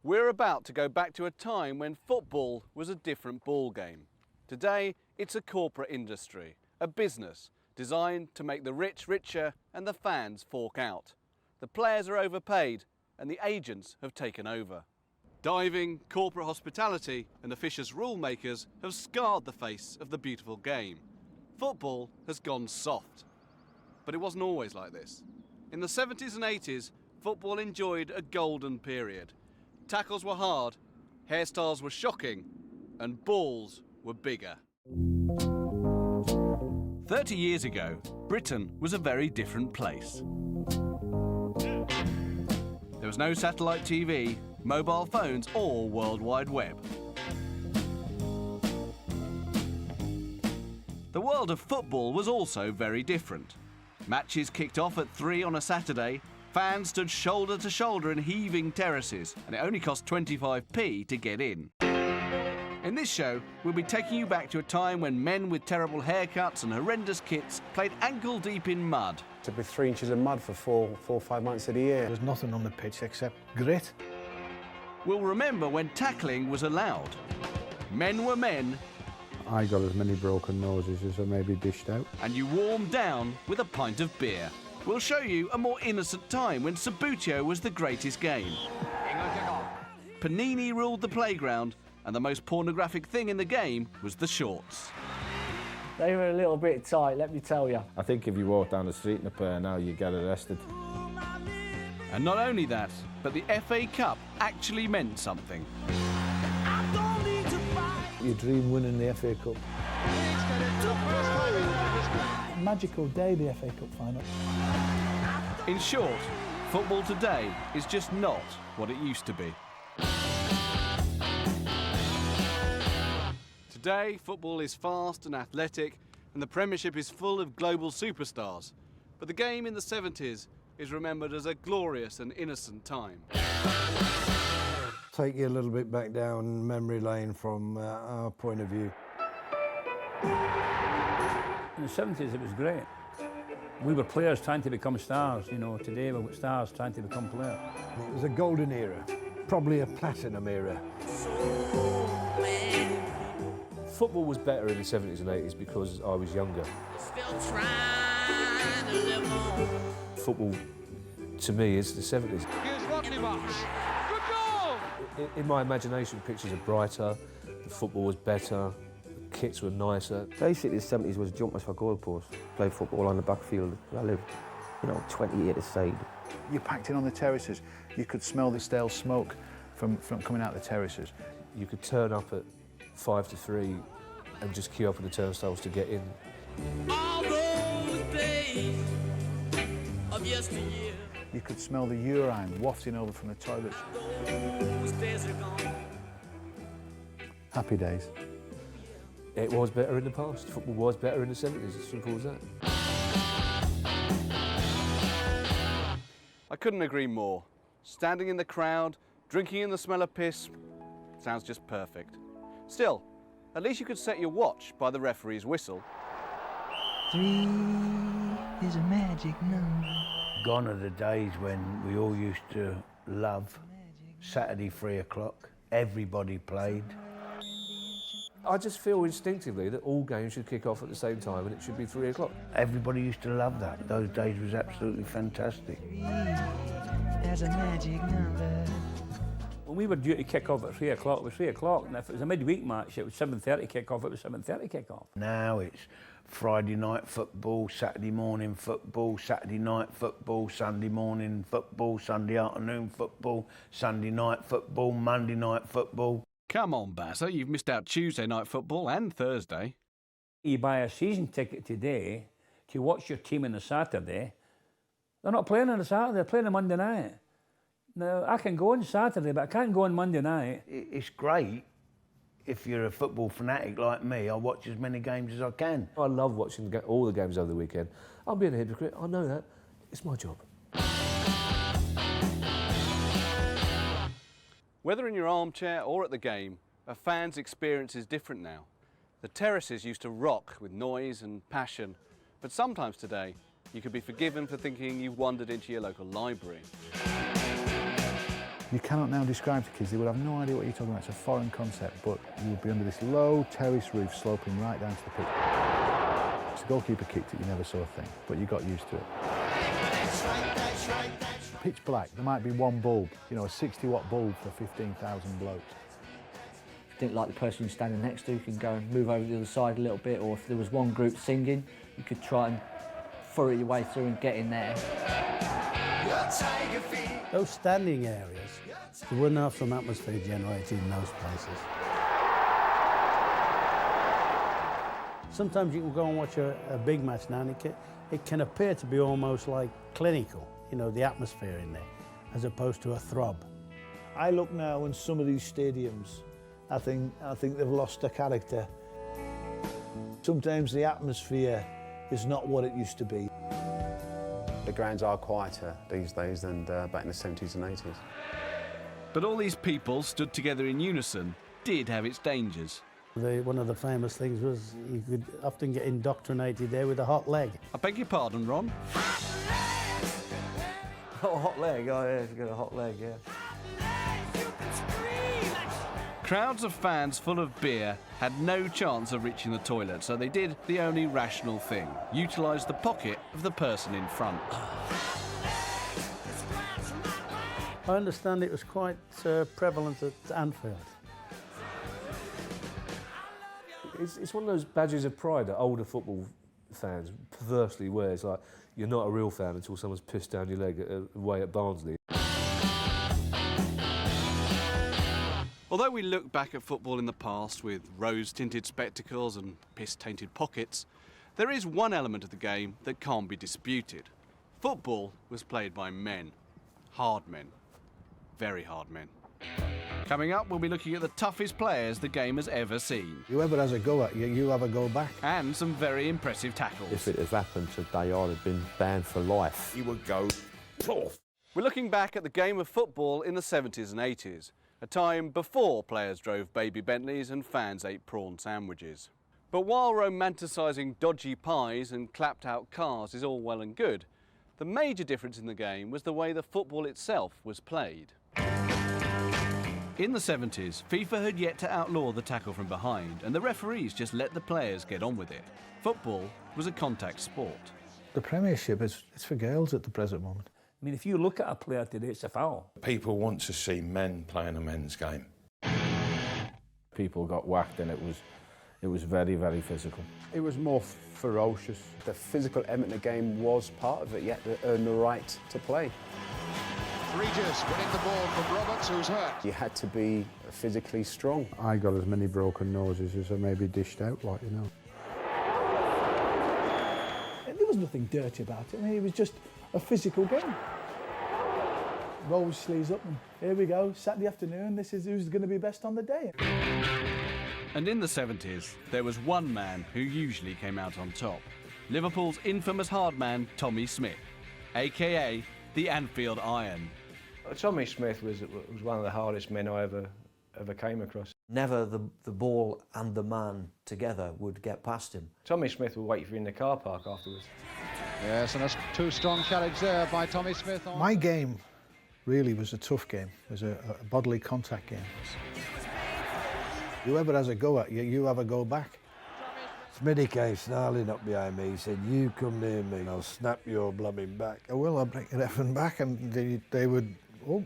We're about to go back to a time when football was a different ball game. Today, it's a corporate industry, a business designed to make the rich richer and the fans fork out. The players are overpaid and the agents have taken over. Diving, corporate hospitality and officious rule makers have scarred the face of the beautiful game. Football has gone soft. But it wasn't always like this. In the 70s and 80s, football enjoyed a golden period. Tackles were hard, hairstyles were shocking, and balls were bigger. 30 years ago, Britain was a very different place. There was no satellite TV, mobile phones, or World Wide Web. The world of football was also very different. Matches kicked off at 3 on a Saturday. Fans stood shoulder to shoulder in heaving terraces, and it only cost 25p to get in. In this show, we'll be taking you back to a time when men with terrible haircuts and horrendous kits played ankle-deep in mud. To be 3 inches of mud for four or 5 months of the year. There's nothing on the pitch except grit. We'll remember when tackling was allowed. Men were men. I got as many broken noses as I maybe dished out. And you warmed down with a pint of beer. We'll show you a more innocent time when Subbuteo was the greatest game. Panini ruled the playground, and the most pornographic thing in the game was the shorts. They were a little bit tight, let me tell you. I think if you walk down the street in a pair now, you get arrested. And not only that, but the FA Cup actually meant something. You dream winning the FA Cup. Magical day, the FA Cup final. In short, football today is just not what it used to be. Today, football is fast and athletic, and the Premiership is full of global superstars. But the game in the 70s is remembered as a glorious and innocent time. Take you a little bit back down memory lane from our point of view. In the 70s, it was great. We were players trying to become stars. You know, today we're stars trying to become players. It was a golden era, probably a platinum era. Football was better in the 70s and 80s because I was younger. Football, to me, is the 70s. In my imagination, pictures are brighter, the football was better, the kits were nicer. Basically, the 70s was jumpers for goalposts. Played football on the backfield. I lived, 20 years aside. You packed in on the terraces. You could smell the stale smoke from coming out the terraces. You could turn up at 5 to 3 and just queue up at the turnstiles to get in. All those days of yesteryear. You could smell the urine wafting over from the toilets. Those days are gone. Happy days. It was better in the past. Football was better in the 70s, as simple as that. I couldn't agree more. Standing in the crowd, drinking in the smell of piss, sounds just perfect. Still, at least you could set your watch by the referee's whistle. 3 is a magic number. Gone are the days when we all used to love Saturday 3 o'clock. Everybody played. I just feel instinctively that all games should kick off at the same time and it should be 3 o'clock. Everybody used to love that. Those days was absolutely fantastic. 3 has a magic number. When we were due to kick off at 3 o'clock, it was 3 o'clock, and if it was a midweek match, it was 7:30 kick off, it was 7:30 kick off. Now it's Friday night football, Saturday morning football, Saturday night football, Sunday morning football, Sunday afternoon football, Sunday night football, Monday night football. Come on, Bazza, you've missed out Tuesday night football and Thursday. You buy a season ticket today to watch your team on a Saturday. They're not playing on a Saturday, they're playing on Monday night. Now, I can go on Saturday, but I can't go on Monday night. It's great. If you're a football fanatic like me, I watch as many games as I can. I love watching all the games over the weekend. I'm being a hypocrite, I know that. It's my job. Whether in your armchair or at the game, a fan's experience is different now. The terraces used to rock with noise and passion, but sometimes today, you could be forgiven for thinking you wandered into your local library. You cannot now describe to kids, they would have no idea what you're talking about. It's a foreign concept, but you would be under this low terrace roof sloping right down to the pitch. If the goalkeeper kicked it, you never saw a thing, but you got used to it. Pitch black, there might be one bulb, you know, a 60-watt bulb for 15,000 blokes. If you didn't like the person you're standing next to, you can go and move over to the other side a little bit, or if there was one group singing, you could try and furrow your way through and get in there. Those standing areas, you wouldn't have some atmosphere generated in those places. Sometimes you can go and watch a big match now, and it can appear to be almost like clinical, you know, the atmosphere in there, as opposed to a throb. I look now in some of these stadiums, I think they've lost their character. Sometimes the atmosphere is not what it used to be. The grounds are quieter these days than back in the 70s and 80s. But all these people stood together in unison did have its dangers. One of the famous things was you could often get indoctrinated there with a hot leg. I beg your pardon, Ron? Oh, hot leg, oh yeah, you've got a hot leg, yeah. Crowds of fans full of beer had no chance of reaching the toilet, so they did the only rational thing, utilise the pocket of the person in front. I understand it was quite prevalent at Anfield. It's one of those badges of pride that older football fans perversely wear. It's like, you're not a real fan until someone's pissed down your leg away at Barnsley. Although we look back at football in the past with rose-tinted spectacles and piss-tainted pockets, there is one element of the game that can't be disputed. Football was played by men. Hard men. Very hard men. Coming up, we'll be looking at the toughest players the game has ever seen. Whoever has a go at you, you have a go back. And some very impressive tackles. If it had happened today, I'd have been banned for life. He would go off. We're looking back at the game of football in the 70s and 80s, a time before players drove baby Bentleys and fans ate prawn sandwiches. But while romanticising dodgy pies and clapped-out cars is all well and good, the major difference in the game was the way the football itself was played. In the 70s, FIFA had yet to outlaw the tackle from behind, and the referees just let the players get on with it. Football was a contact sport. The Premiership it's for girls at the present moment. I mean, if you look at a player today, it's a foul. People want to see men playing a men's game. People got whacked and it was very, very physical. It was more ferocious. The physical element of the game was part of it, yet they earned the right to play. Regis winning the ball from Roberts, who's hurt. You had to be physically strong. I got as many broken noses as I maybe dished out, like, you know. There was nothing dirty about it. I mean, it was just a physical game. Roll your sleeves up and here we go, Saturday afternoon, this is who's going to be best on the day. And in the 70s, there was one man who usually came out on top. Liverpool's infamous hard man, Tommy Smith, a.k.a. the Anfield Iron. Tommy Smith was one of the hardest men I ever came across. Never the ball and the man together would get past him. Tommy Smith would wait for you in the car park afterwards. Yes, and a too strong challenge there by Tommy Smith. My game really was a tough game. It was a bodily contact game. Whoever has a go at you, you have a go back. Smitty came snarling up behind me. He said, "You come near me, I'll snap your blubbing back." I will, I'll break your effing back, and they would, oh.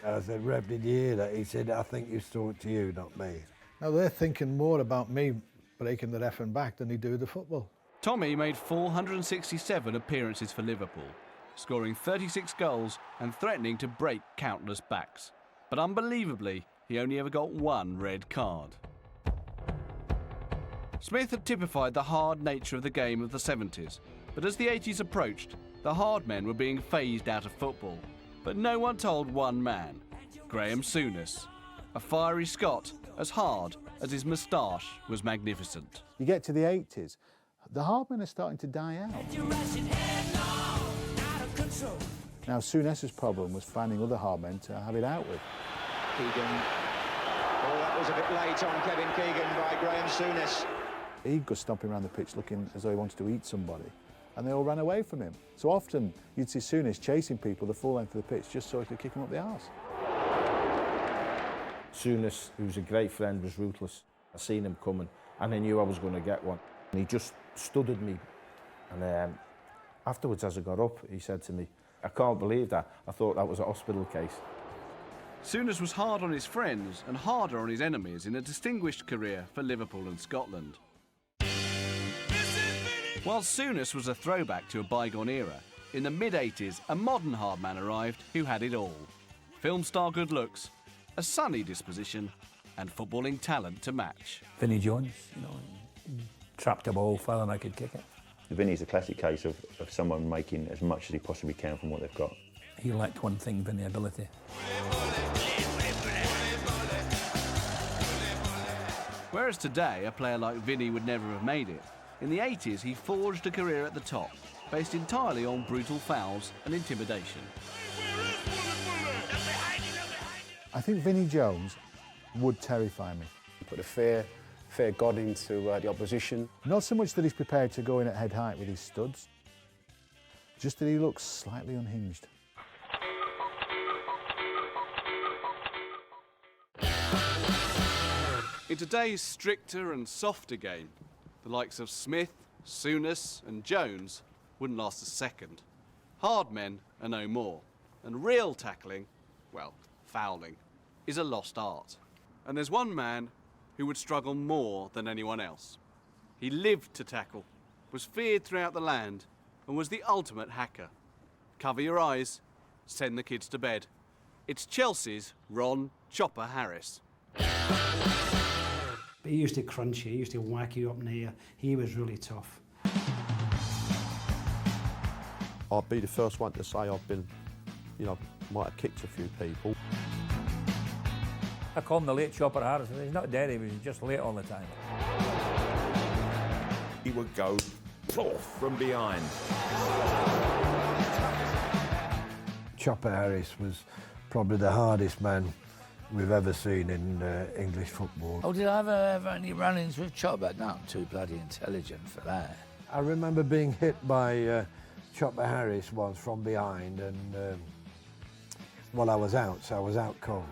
And I said, "Rev, did you hear that?" He said, "I think you talked to you, not me." Now they're thinking more about me breaking their effing back than they do the football. Tommy made 467 appearances for Liverpool, scoring 36 goals and threatening to break countless backs. But unbelievably, he only ever got one red card. Smith had typified the hard nature of the game of the 70s, but as the 80s approached, the hard men were being phased out of football. But no one told one man, Graham Souness, a fiery Scot as hard as his moustache was magnificent. You get to the 80s, the hard men are starting to die out. Now Souness's problem was finding other hard men to have it out with. Keegan. Oh, that was a bit late on Kevin Keegan by Graham Souness. He'd go stomping around the pitch looking as though he wanted to eat somebody, and they all ran away from him. So often you'd see Souness chasing people the full length of the pitch just so he could kick them up the arse. Souness, who was a great friend, was ruthless. I seen him coming and I knew I was going to get one. And he just stood at me. And afterwards, as I got up, he said to me, "I can't believe that. I thought that was a hospital case." Souness was hard on his friends and harder on his enemies in a distinguished career for Liverpool and Scotland. While Souness was a throwback to a bygone era, in the mid-80s a modern hard man arrived who had it all. Film star good looks, a sunny disposition and footballing talent to match. Vinnie Jones, you know, trapped a ball, fell and I could kick it. Vinnie's a classic case of someone making as much as he possibly can from what they've got. He lacked one thing, Vinnie, ability. Whereas today, a player like Vinnie would never have made it, in the 80s he forged a career at the top, based entirely on brutal fouls and intimidation. I think Vinnie Jones would terrify me. He put a fear God into the opposition. Not so much that he's prepared to go in at head height with his studs, just that he looks slightly unhinged. In today's stricter and softer game, the likes of Smith, Souness and Jones wouldn't last a second. Hard men are no more, and real tackling, well, fouling, is a lost art. And there's one man who would struggle more than anyone else. He lived to tackle, was feared throughout the land, and was the ultimate hacker. Cover your eyes, send the kids to bed. It's Chelsea's Ron Chopper Harris. He used to crunch you, he used to whack you up in the ear. He was really tough. I'd be the first one to say I've been, you know, might have kicked a few people. I call him the late Chopper Harris. He's not dead, he was just late all the time. He would go from behind. Chopper Harris was probably the hardest man we've ever seen in English football. Oh, did I ever have any run-ins with Chopper? No, I'm too bloody intelligent for that. I remember being hit by Chopper Harris once from behind, and well, I was out, so I was out cold.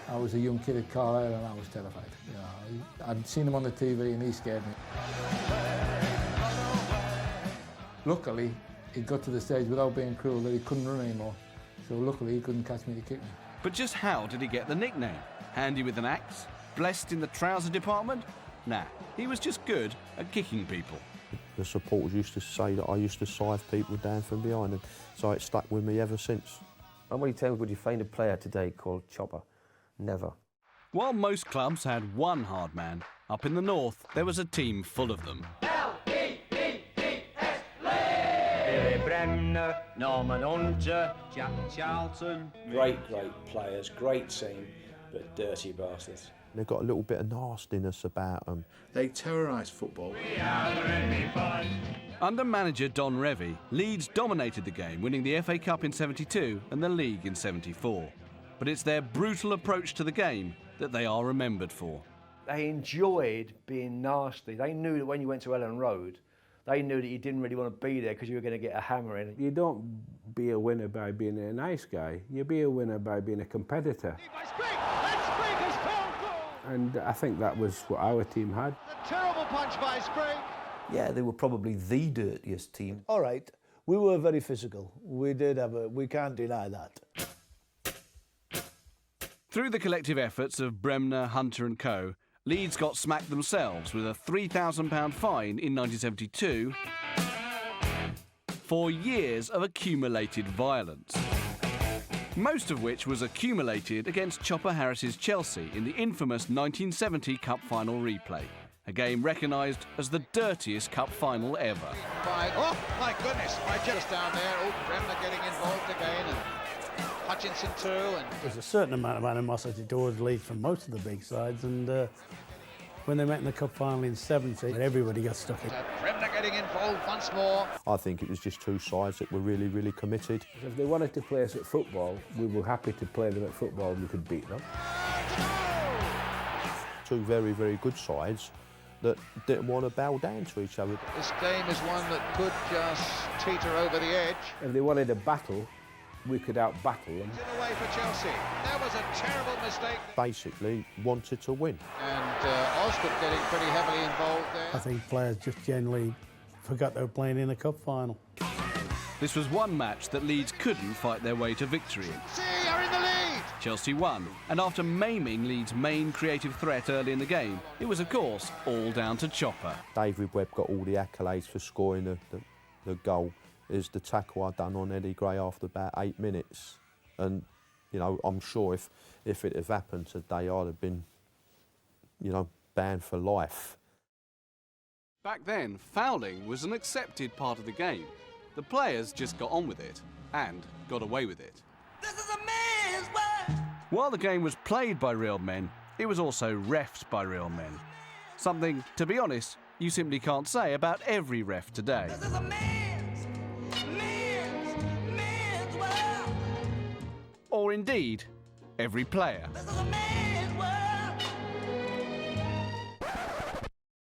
I was a young kid at Carlisle and I was terrified. You know, I'd seen him on the TV and he scared me. Luckily, he got to the stage without being cruel that he couldn't run anymore. So luckily he couldn't catch me to kick me. But just how did he get the nickname? Handy with an axe? Blessed in the trouser department? Nah, he was just good at kicking people. The supporters used to say that I used to scythe people down from behind, and so it stuck with me ever since. How many times would you find a player today called Chopper? Never. While most clubs had one hard man, up in the north there was a team full of them. Bremner, Norman Hunter, Jack Charlton. Great players, great team, but dirty bastards. They've got a little bit of nastiness about them. They terrorise football. Under manager Don Revie, Leeds dominated the game, winning the FA Cup in '72 and the league in '74. But it's their brutal approach to the game that they are remembered for. They enjoyed being nasty. They knew that when you went to Ellen Road, they knew that you didn't really want to be there because you were going to get a hammer in. You don't be a winner by being a nice guy. You be a winner by being a competitor. And I think that was what our team had. A terrible punch by Sprague. Yeah, they were probably the dirtiest team. All right, we were very physical. We can't deny that. Through the collective efforts of Bremner, Hunter and co, Leeds got smacked themselves with a £3,000 fine in 1972 for years of accumulated violence. Most of which was accumulated against Chopper Harris's Chelsea in the infamous 1970 Cup final replay, a game recognised as the dirtiest cup final ever. Oh, my goodness, right just down there. Oh, Bremner getting involved again, and Hutchinson too. And There's a certain amount of animosity towards Leeds from most of the big sides, and when they met in the cup final in '70, everybody got stuck in. Bremner getting involved once more. I think it was just two sides that were really, really committed. If they wanted to play us at football, we were happy to play them at football and we could beat them. Two very, very good sides that didn't want to bow down to each other. This game is one that could just teeter over the edge. If they wanted a battle, we could out-battle them. Away for Chelsea. That was a terrible mistake. Basically wanted to win. And Osgood getting pretty heavily involved there. I think players just generally forgot they were playing in a cup final. This was one match that Leeds couldn't fight their way to victory in. See, you're in the lead. Chelsea won, and after maiming Leeds' main creative threat early in the game, it was, of course, all down to Chopper. David Webb got all the accolades for scoring the goal. Is the tackle I done on Eddie Gray after about 8 minutes. And, you know, I'm sure if it had happened today, I'd have been, you know, banned for life. Back then, fouling was an accepted part of the game. The players just got on with it, and got away with it. This is a man's world. While the game was played by real men, it was also reffed by real men. Something, to be honest, you simply can't say about every ref today. This is a man's world. Or indeed, every player. This is a man's world.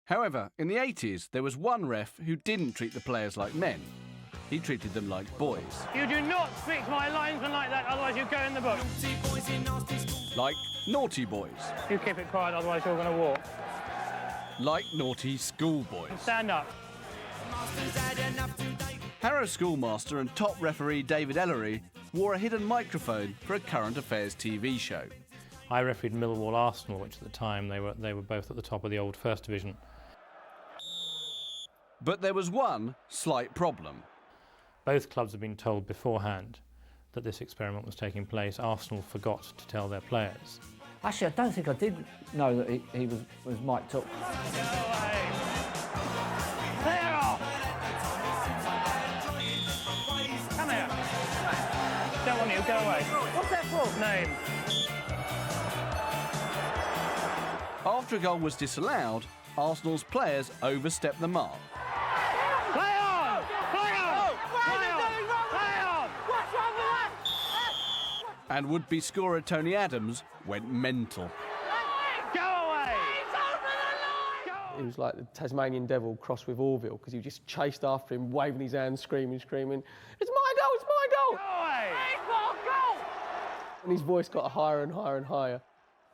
However, in the 80s, there was one ref who didn't treat the players like men. He treated them like boys. You do not speak to my linesman like that, otherwise you go in the book. Like naughty boys. You keep it quiet, otherwise you're going to walk. Like naughty schoolboys. Stand up. Harrow schoolmaster and top referee David Ellery wore a hidden microphone for a current affairs TV show. I refereed Millwall Arsenal, which at the time they were both at the top of the old First Division. But there was one slight problem. Both clubs had been told beforehand that this experiment was taking place. Arsenal forgot to tell their players. Actually, I don't think I did know that he was mic'd up. Come here. Don't want you, go away. What's that for? Name. After a goal was disallowed, Arsenal's players overstepped the mark. Play on! Play on! Play on! Play on! What's wrong with that? And would-be scorer Tony Adams went mental. Go away! It was like the Tasmanian devil crossed with Orville, because he just chased after him, waving his hands, screaming, "It's my goal! It's my goal!" Go away! And his voice got higher and higher and higher.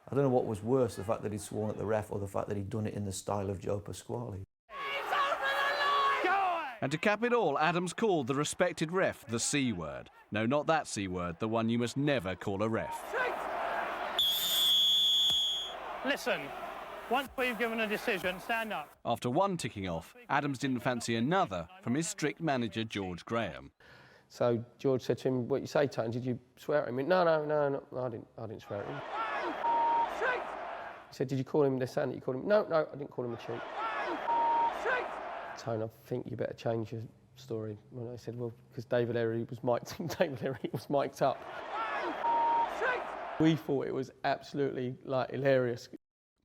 I don't know what was worse, the fact that he'd sworn at the ref or the fact that he'd done it in the style of Joe Pasquale. And to cap it all, Adams called the respected ref the C word. No, not that C word, the one you must never call a ref. Listen, once we've given a decision, stand up. After one ticking off, Adams didn't fancy another from his strict manager, George Graham. So George said to him, "What you say, Tony? Did you swear at him?" He went, No, I didn't swear at him. He said, "Did you call him this and that you called him?" No, I didn't call him a cheat. Tone, I think you better change your story. And I said, well, because David Ellery was mic'd up. We thought it was absolutely, hilarious.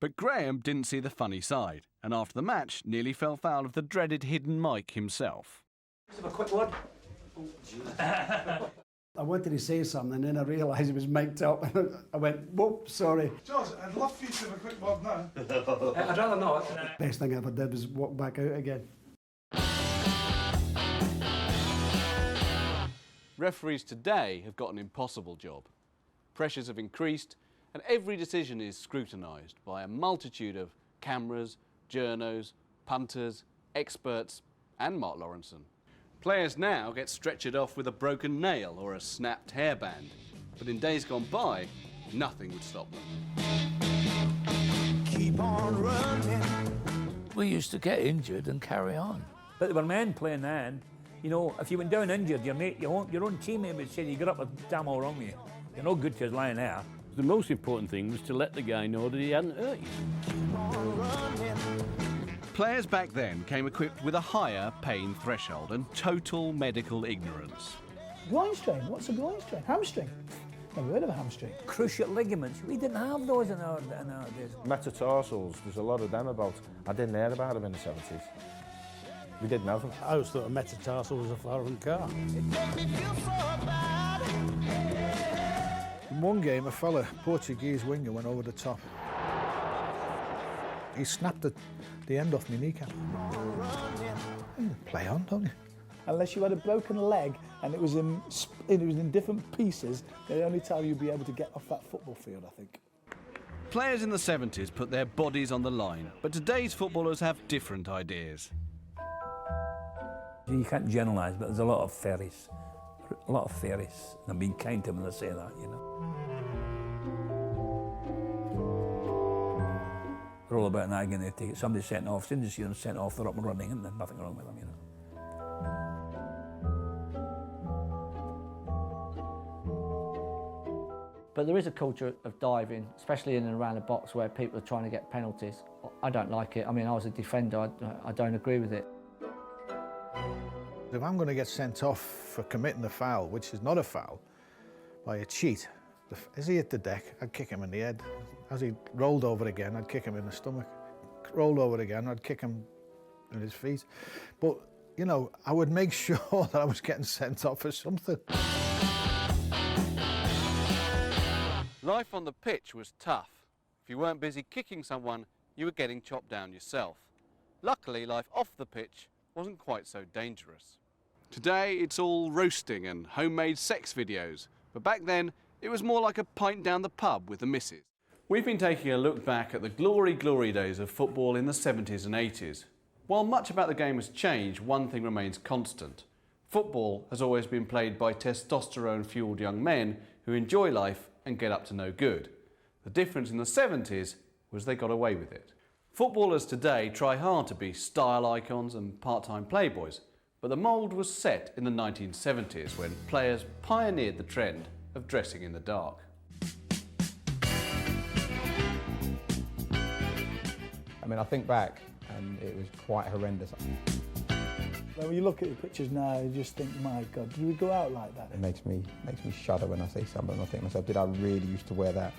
But Graham didn't see the funny side, and after the match, nearly fell foul of the dreaded hidden mic himself. Just have a quick word. I wanted to say something, and then I realised it was mic'd up, and I went, whoop, sorry. George, I'd love for you to have a quick word now. I'd rather not. Best thing I ever did was walk back out again. Referees today have got an impossible job. Pressures have increased, and every decision is scrutinised by a multitude of cameras, journos, punters, experts, and Mark Lawrenson. Players now get stretchered off with a broken nail or a snapped hairband, but in days gone by, nothing would stop them. Keep on running. We used to get injured and carry on. But there were men playing then. You know, if you went down injured, your own teammate would say you got up with damn all wrong with you. You're no good to us lying there. The most important thing was to let the guy know that he hadn't hurt you. Players back then came equipped with a higher pain threshold and total medical ignorance. Groin strain? What's a groin strain? Hamstring? Never heard of a hamstring. Cruciate ligaments. We didn't have those in our days. Metatarsals, there's a lot of them about. I didn't hear about them in the 70s. We didn't have them. I always thought a metatarsal was a foreign car. In one game, a fella, Portuguese winger, went over the top. He snapped the end off my kneecap. Play on, don't you? unless you had a broken leg and it was in different pieces, the only time you'd be able to get off that football field, I think. Players in the 70s put their bodies on the line, but today's footballers have different ideas. You can't generalise, but there's a lot of fairies. A lot of fairies. I'm being kind to them when I say that, you know. They're all about nagging there to get somebody sent off. As soon as you see them sent off, they're up and running, and there's nothing wrong with them, you know. But there is a culture of diving, especially in and around the box, where people are trying to get penalties. I don't like it. I mean, I was a defender. I don't agree with it. If I'm going to get sent off for committing a foul, which is not a foul, by a cheat, as he hit the deck, I'd kick him in the head. As he rolled over again, I'd kick him in the stomach. Rolled over again, I'd kick him in his feet. But, you know, I would make sure that I was getting sent off for something. Life on the pitch was tough. If you weren't busy kicking someone, you were getting chopped down yourself. Luckily, life off the pitch wasn't quite so dangerous. Today, it's all roasting and homemade sex videos, but back then, it was more like a pint down the pub with the missus. We've been taking a look back at the glory days of football in the 70s and 80s. While much about the game has changed, one thing remains constant. Football has always been played by testosterone-fueled young men who enjoy life and get up to no good. The difference in the 70s was they got away with it. Footballers today try hard to be style icons and part-time playboys, but the mould was set in the 1970s when players pioneered the trend of dressing in the dark. I mean, I think back and it was quite horrendous. When you look at the pictures now, you just think, my God, do we go out like that? It makes me shudder when I see something and I think to myself, did I really used to wear that?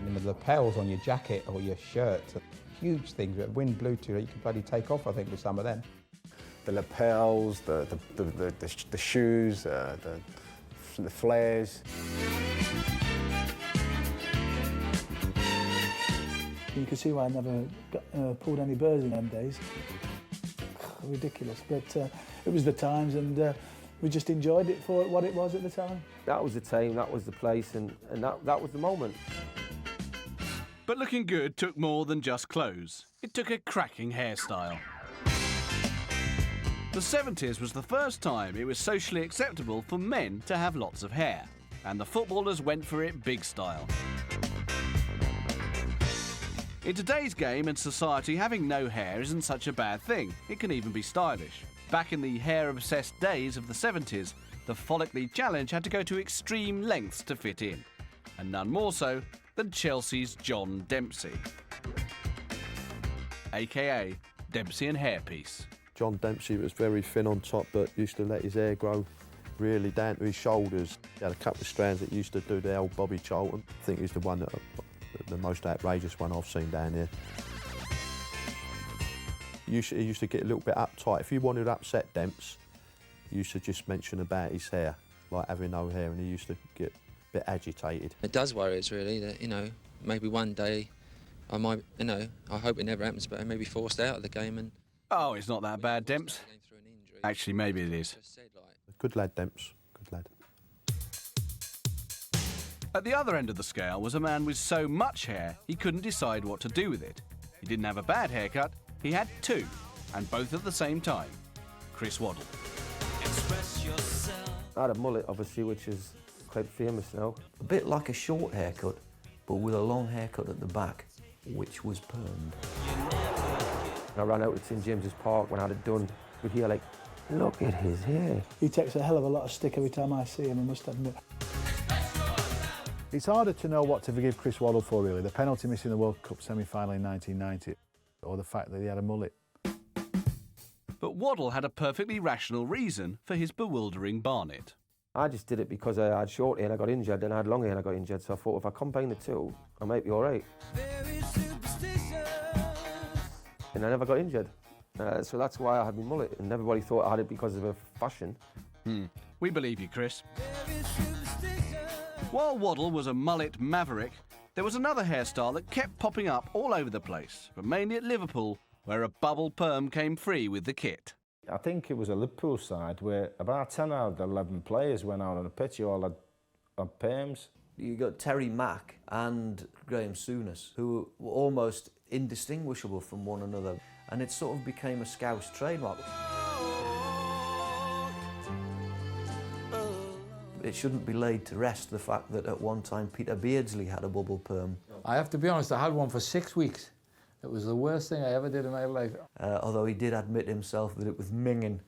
And the lapels on your jacket or your shirt, huge things. Wind blew to it, you could bloody take off, I think, with some of them. The lapels, the shoes, the flares. You can see why I never pulled any birds in them days. Ridiculous, but it was the times, and we just enjoyed it for what it was at the time. That was the time, that was the place, and that was the moment. But looking good took more than just clothes. It took a cracking hairstyle. The 70s was the first time it was socially acceptable for men to have lots of hair, and the footballers went for it big style. In today's game and society, having no hair isn't such a bad thing. It can even be stylish. Back in the hair-obsessed days of the 70s, the follically challenge had to go to extreme lengths to fit in, and none more so than Chelsea's John Dempsey, aka Dempsey and Hairpiece. John Dempsey was very thin on top, but used to let his hair grow really down to his shoulders. He had a couple of strands that used to do the old Bobby Charlton. I think he's the one that, the most outrageous one I've seen down here. He used to get a little bit uptight. If you wanted to upset Demps, you used to just mention about his hair, like having no hair, and he used to get a bit agitated. It does worry us really that, you know, maybe one day I might, you know, I hope it never happens, but I may be forced out of the game and... Oh, it's not that bad, Demps. Actually, maybe it is. Good lad, Demps. Good lad. At the other end of the scale was a man with so much hair he couldn't decide what to do with it. He didn't have a bad haircut, he had two, and both at the same time. Chris Waddle. I had a mullet, obviously, which is quite famous now. A bit like a short haircut, but with a long haircut at the back, which was permed. I ran out to St James's Park when I had it done. We'd hear like, look at his hair. He takes a hell of a lot of stick every time I see him, I must admit. It's harder to know what to forgive Chris Waddle for, really. The penalty missing the World Cup semi-final in 1990, or the fact that he had a mullet. But Waddle had a perfectly rational reason for his bewildering barnet. I just did it because I had short hair and I got injured, and I had long hair and I got injured, so I thought if I combine the two, I might be all right. And I never got injured. So that's why I had my mullet, and everybody thought I had it because of a fashion. We believe you, Chris. While Waddle was a mullet maverick, There was another hairstyle that kept popping up all over the place, but mainly at Liverpool, where a bubble perm came free with the kit. I think it was a Liverpool side where about 10 out of 11 players went out on the pitch, you all had perms. You got Terry Mack and Graham Souness, who were almost indistinguishable from one another, and it sort of became a Scouse trademark. It shouldn't be laid to rest the fact that at one time Peter Beardsley had a bubble perm. I have to be honest, I had one for 6 weeks. It was the worst thing I ever did in my life. Although he did admit himself that it was minging.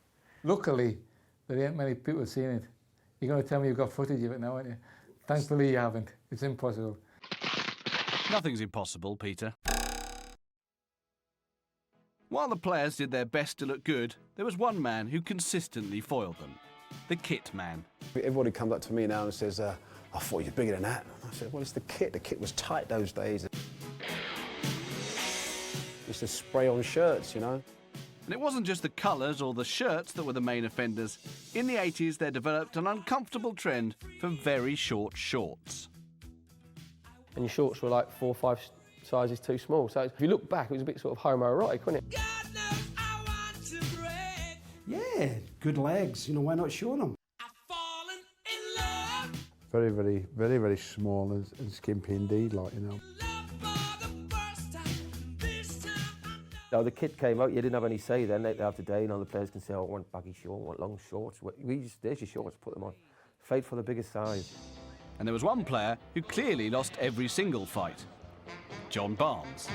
Luckily, there ain't many people seen it. You're going to tell me you've got footage of it now, aren't you? Thankfully you haven't. It's impossible. Nothing's impossible, Peter. While the players did their best to look good, there was one man who consistently foiled them. The kit man. Everybody comes up to me now and says, I thought you were bigger than that. I said, well, it's the kit. The kit was tight those days. Used to spray on shirts, you know. And it wasn't just the colours or the shirts that were the main offenders. In the 80s, there developed an uncomfortable trend for very short shorts. And your shorts were like 4 or 5 sizes too small. So if you look back, it was a bit sort of homoerotic, wasn't it? Yeah, good legs, you know, why not show them? Very, very, very, very small and skimpy indeed, like, you know. Now, the kit came out, you didn't have any say then. Later today, you know, the players can say, oh, I want baggy shorts, I want long shorts. There's your shorts, put them on. Fight for the biggest size. And there was one player who clearly lost every single fight. John Barnes.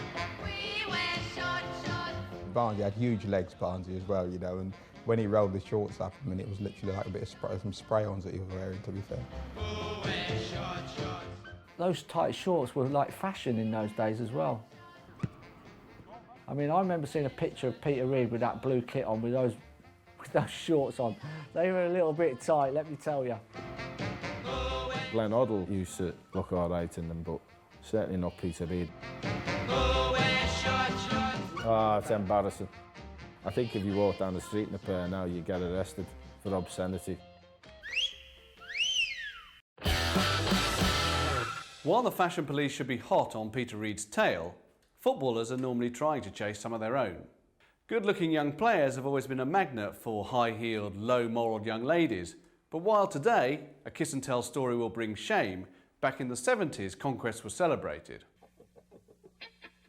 Barnesy had huge legs, Barnesy, as well, you know, and when he rolled the shorts up, I mean, it was literally like a bit of some spray-ons that he was wearing, to be fair. Those tight shorts were like fashion in those days as well. I mean, I remember seeing a picture of Peter Reid with that blue kit on, with those shorts on. They were a little bit tight, let me tell you. Glenn Hoddle used to look all right in them, but certainly not Peter Reid. Oh, it's embarrassing. I think if you walk down the street in a pair now, you get arrested for obscenity. While the fashion police should be hot on Peter Reid's tail, footballers are normally trying to chase some of their own. Good-looking young players have always been a magnet for high-heeled, low-moralled young ladies, but while today a kiss-and-tell story will bring shame, back in the 70s conquest was celebrated.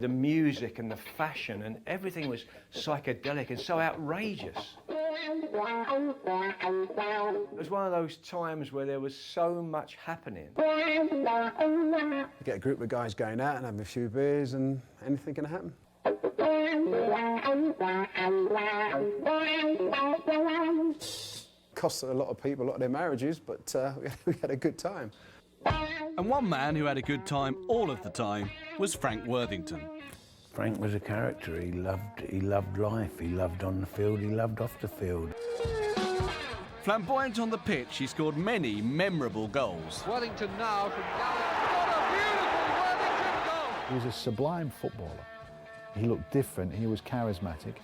The music and the fashion and everything was psychedelic and so outrageous. It was one of those times where there was so much happening. You get a group of guys going out and having a few beers and anything can happen. Cost a lot of people a lot of their marriages, but we had a good time. And one man who had a good time all of the time was Frank Worthington. Frank was a character. He loved life. He loved on the field. He loved off the field. Flamboyant on the pitch, he scored many memorable goals. Worthington now from Gallagher. What a beautiful Worthington goal! He was a sublime footballer. He looked different. He was charismatic,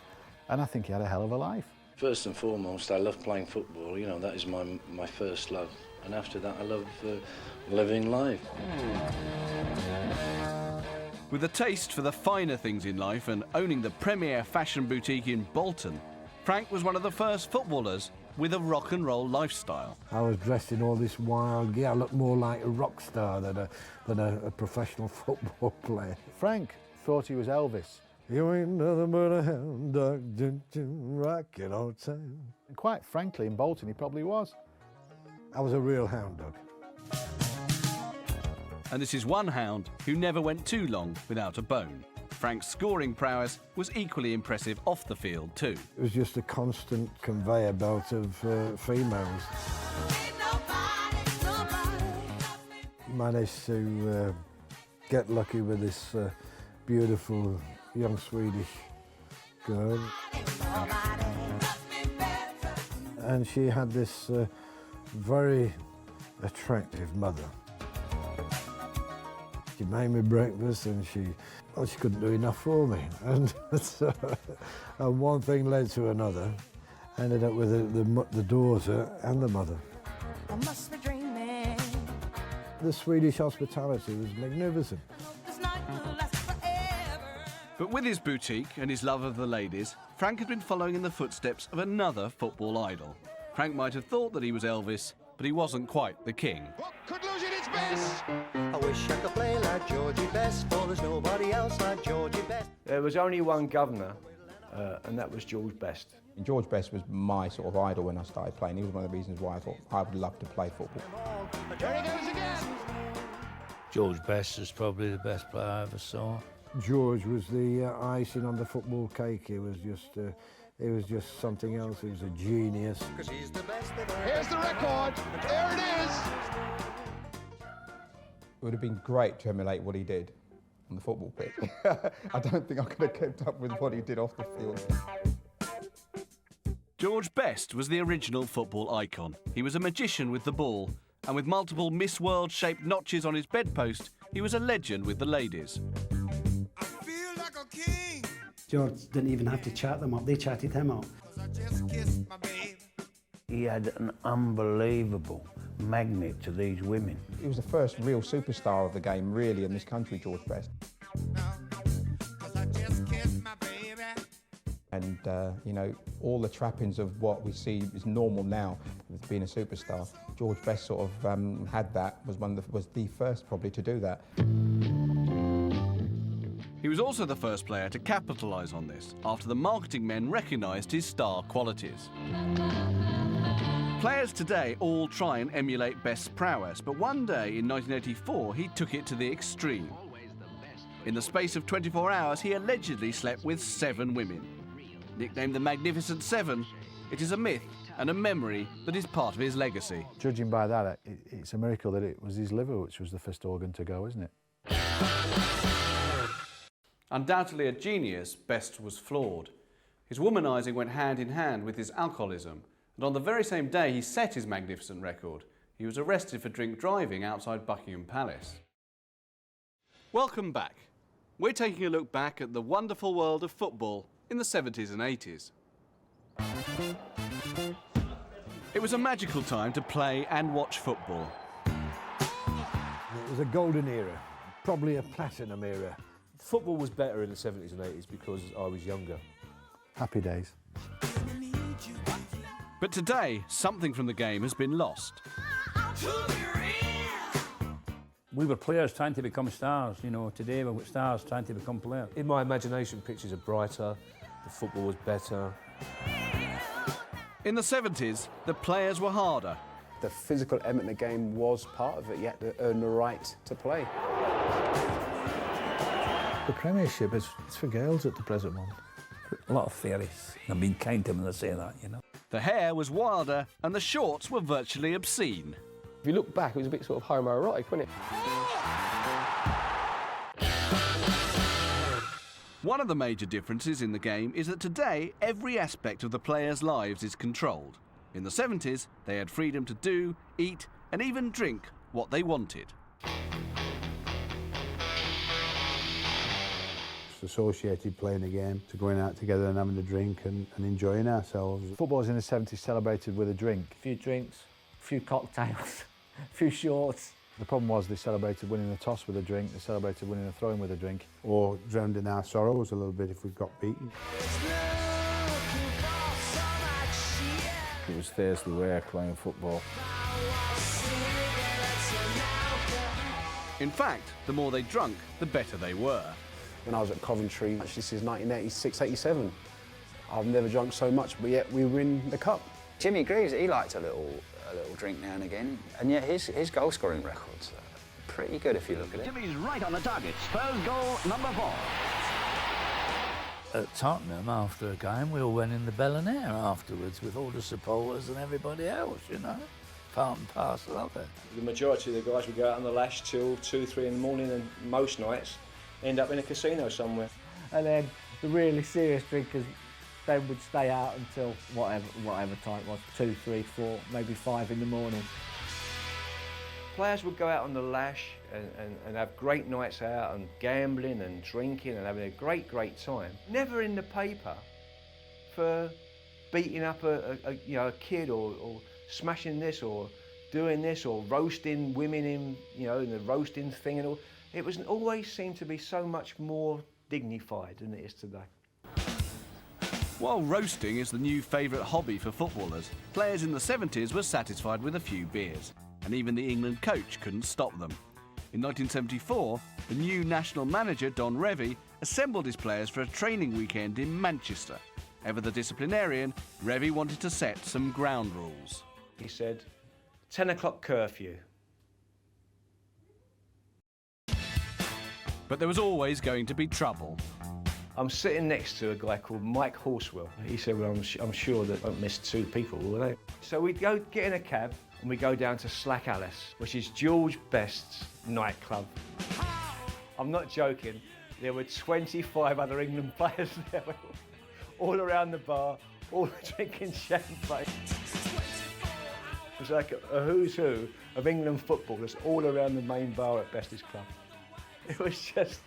and I think he had a hell of a life. First and foremost, I love playing football. You know, that is my first love. And after that, I love living life. With a taste for the finer things in life and owning the premier fashion boutique in Bolton, Frank was one of the first footballers with a rock and roll lifestyle. I was dressed in all this wild gear. I looked more like a rock star than a professional football player. Frank thought he was Elvis. You ain't nothing but a hound dog, rockin' all the time. And quite frankly, in Bolton, he probably was. I was a real hound dog. And this is one hound who never went too long without a bone. Frank's scoring prowess was equally impressive off the field too. It was just a constant conveyor belt of females. Managed to get lucky with this beautiful young Swedish girl. And she had this very attractive mother. She made me breakfast and she couldn't do enough for me. And, and one thing led to another. Ended up with the daughter and the mother. I must be dreaming. The Swedish hospitality was magnificent. But with his boutique and his love of the ladies, Frank had been following in the footsteps of another football idol. Frank might have thought that he was Elvis, but he wasn't quite the king. Could lose it its best. I wish I could play like Georgie Best, for there's nobody else like Georgie Best. There was only one governor, and that was George Best. And George Best was my sort of idol when I started playing. He was one of the reasons why I thought I would love to play football. There he goes again. George Best is probably the best player I ever saw. George was the icing on the football cake. He was just something else. He was a genius. Here's the record. There it is. It would have been great to emulate what he did on the football pitch. I don't think I could have kept up with what he did off the field. George Best was the original football icon. He was a magician with the ball, and with multiple Miss World-shaped notches on his bedpost, he was a legend with the ladies. George didn't even have to chat them up, they chatted him up. He had an unbelievable magnet to these women. He was the first real superstar of the game, really, in this country, George Best. And, you know, all the trappings of what we see is normal now with being a superstar. George Best sort of had that, was the first probably to do that. He was also the first player to capitalise on this, after the marketing men recognised his star qualities. Players today all try and emulate Best's prowess, but one day in 1984 he took it to the extreme. In the space of 24 hours he allegedly slept with 7 women. Nicknamed the Magnificent Seven, it is a myth and a memory that is part of his legacy. Judging by that, it's a miracle that it was his liver which was the first organ to go, isn't it? Undoubtedly a genius, Best was flawed. His womanising went hand in hand with his alcoholism, and on the very same day he set his magnificent record, he was arrested for drink driving outside Buckingham Palace. Welcome back. We're taking a look back at the wonderful world of football in the 70s and 80s. It was a magical time to play and watch football. It was a golden era, probably a platinum era. Football was better in the 70s and 80s because I was younger. Happy days. But today, something from the game has been lost. We were players trying to become stars, you know. Today we've got stars trying to become players. In my imagination, pitches are brighter, the football was better. In the 70s, the players were harder. The physical element of the game was part of it. You had to earn the right to play. The Premiership is for girls at the present moment. A lot of fairies. I'm being kind to them when I say that, you know. The hair was wilder and the shorts were virtually obscene. If you look back, it was a bit sort of homoerotic, wasn't it? One of the major differences in the game is that today every aspect of the players' lives is controlled. In the 70s, they had freedom to do, eat and even drink what they wanted. Associated playing a game, to going out together and having a drink and enjoying ourselves. Footballers in the 70s celebrated with a drink. A few drinks, a few cocktails, a few shorts. The problem was they celebrated winning a toss with a drink, they celebrated winning a throw-in with a drink. Or drowned in our sorrows a little bit if we got beaten. It was Thursday work playing football. In fact, the more they drunk, the better they were. When I was at Coventry, actually since 1986-87, I've never drunk so much, but yet we win the cup. Jimmy Greaves, he liked a little drink now and again, and yet his goal scoring record's pretty good if you look at it. Jimmy's right on the target. Spurs goal number 4. At Tottenham, after a game, we all went in the Bell and Air afterwards with all the supporters and everybody else, you know. Part and parcel of it. The majority of the guys would go out on the lash till 2, 3 in the morning, and most nights end up in a casino somewhere. And then the really serious drinkers then would stay out until whatever time it was, 2, 3, 4, maybe 5 in the morning. Players would go out on the lash and have great nights out and gambling and drinking and having a great time. Never in the paper for beating up a kid or smashing this or doing this or roasting women in, you know, in the roasting thing and all. It was always seemed to be so much more dignified than it is today. While roasting is the new favourite hobby for footballers, players in the 70s were satisfied with a few beers, and even the England coach couldn't stop them. In 1974, the new national manager, Don Revie, assembled his players for a training weekend in Manchester. Ever the disciplinarian, Revie wanted to set some ground rules. He said, 10 o'clock curfew. But there was always going to be trouble. I'm sitting next to a guy called Mike Horswell. He said, well, I'm sure that I won't miss 2 people, will they? So we'd go get in a cab and we go down to Slack Alice, which is George Best's nightclub. I'm not joking. There were 25 other England players there, all around the bar, all drinking champagne. It was like a who's who of England footballers all around the main bar at Best's club. It was just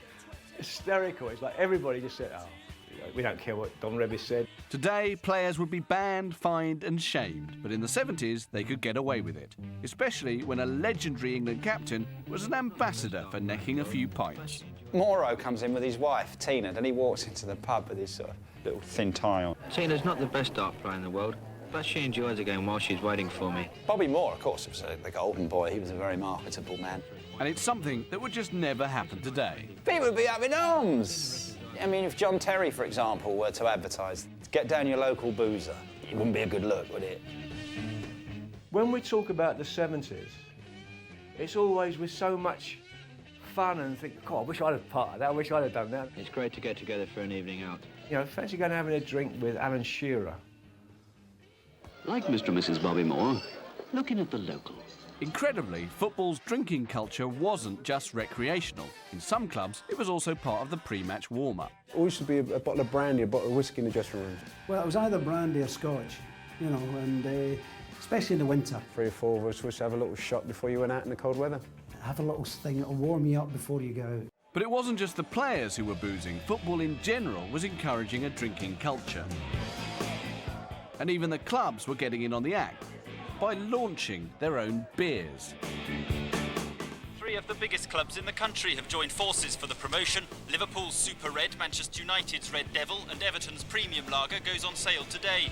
hysterical. It's like everybody just said, oh, we don't care what Don Revie said. Today, players would be banned, fined and shamed, but in the 70s they could get away with it, especially when a legendary England captain was an ambassador for necking a few pints. Moro comes in with his wife, Tina, and he walks into the pub with his sort of little thin tie on. Tina's not the best dart player in the world, but she enjoys the game while she's waiting for me. Bobby Moore, of course, was the golden boy. He was a very marketable man. And it's something that would just never happen today. People would be up in arms. I mean, if John Terry, for example, were to advertise, get down your local boozer, it wouldn't be a good look, would it? When we talk about the 70s, it's always with so much fun and think, God, I wish I'd have part of that, I wish I'd have done that. It's great to get together for an evening out. You know, fancy going and having a drink with Alan Shearer. Like Mr. and Mrs. Bobby Moore, looking at the locals. Incredibly, football's drinking culture wasn't just recreational. In some clubs, it was also part of the pre-match warm-up. Always should be a bottle of brandy, a bottle of whiskey in the dressing room. Well, it was either brandy or scotch, you know, and especially in the winter. 3 or 4 of us would have a little shot before you went out in the cold weather. Have a little thing that'll warm you up before you go out. But it wasn't just the players who were boozing. Football in general was encouraging a drinking culture. And even the clubs were getting in on the act by launching their own beers. 3 of the biggest clubs in the country have joined forces for the promotion. Liverpool's Super Red, Manchester United's Red Devil and Everton's Premium Lager goes on sale today.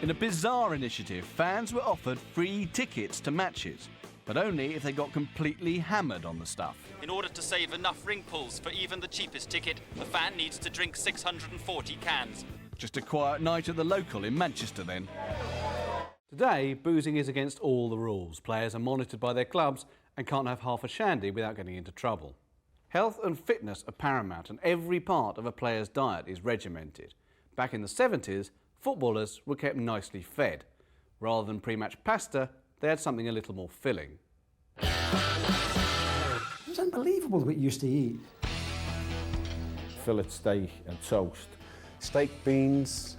In a bizarre initiative, fans were offered free tickets to matches, but only if they got completely hammered on the stuff. In order to save enough ring pulls for even the cheapest ticket, the fan needs to drink 640 cans. Just a quiet night at the local in Manchester then. Today, boozing is against all the rules. Players are monitored by their clubs and can't have half a shandy without getting into trouble. Health and fitness are paramount and every part of a player's diet is regimented. Back in the 70s, footballers were kept nicely fed. Rather than pre-match pasta, they had something a little more filling. It was unbelievable what you used to eat. Fillet steak and toast. Steak, beans,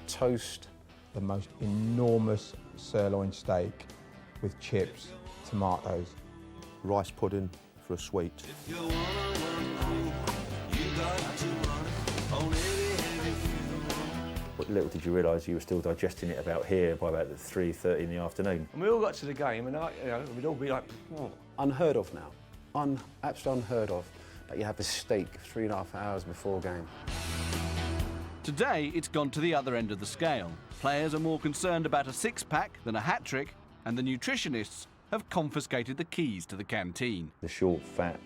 toast. The most enormous sirloin steak with chips, tomatoes. Rice pudding for a sweet. But little did you realise you were still digesting it about here by about 3:30 in the afternoon. And we all got to the game and we'd all be like, oh. Unheard of now. Absolutely unheard of that you have a steak 3.5 hours before a game. Today, it's gone to the other end of the scale. Players are more concerned about a six-pack than a hat-trick, and the nutritionists have confiscated the keys to the canteen. The short, fat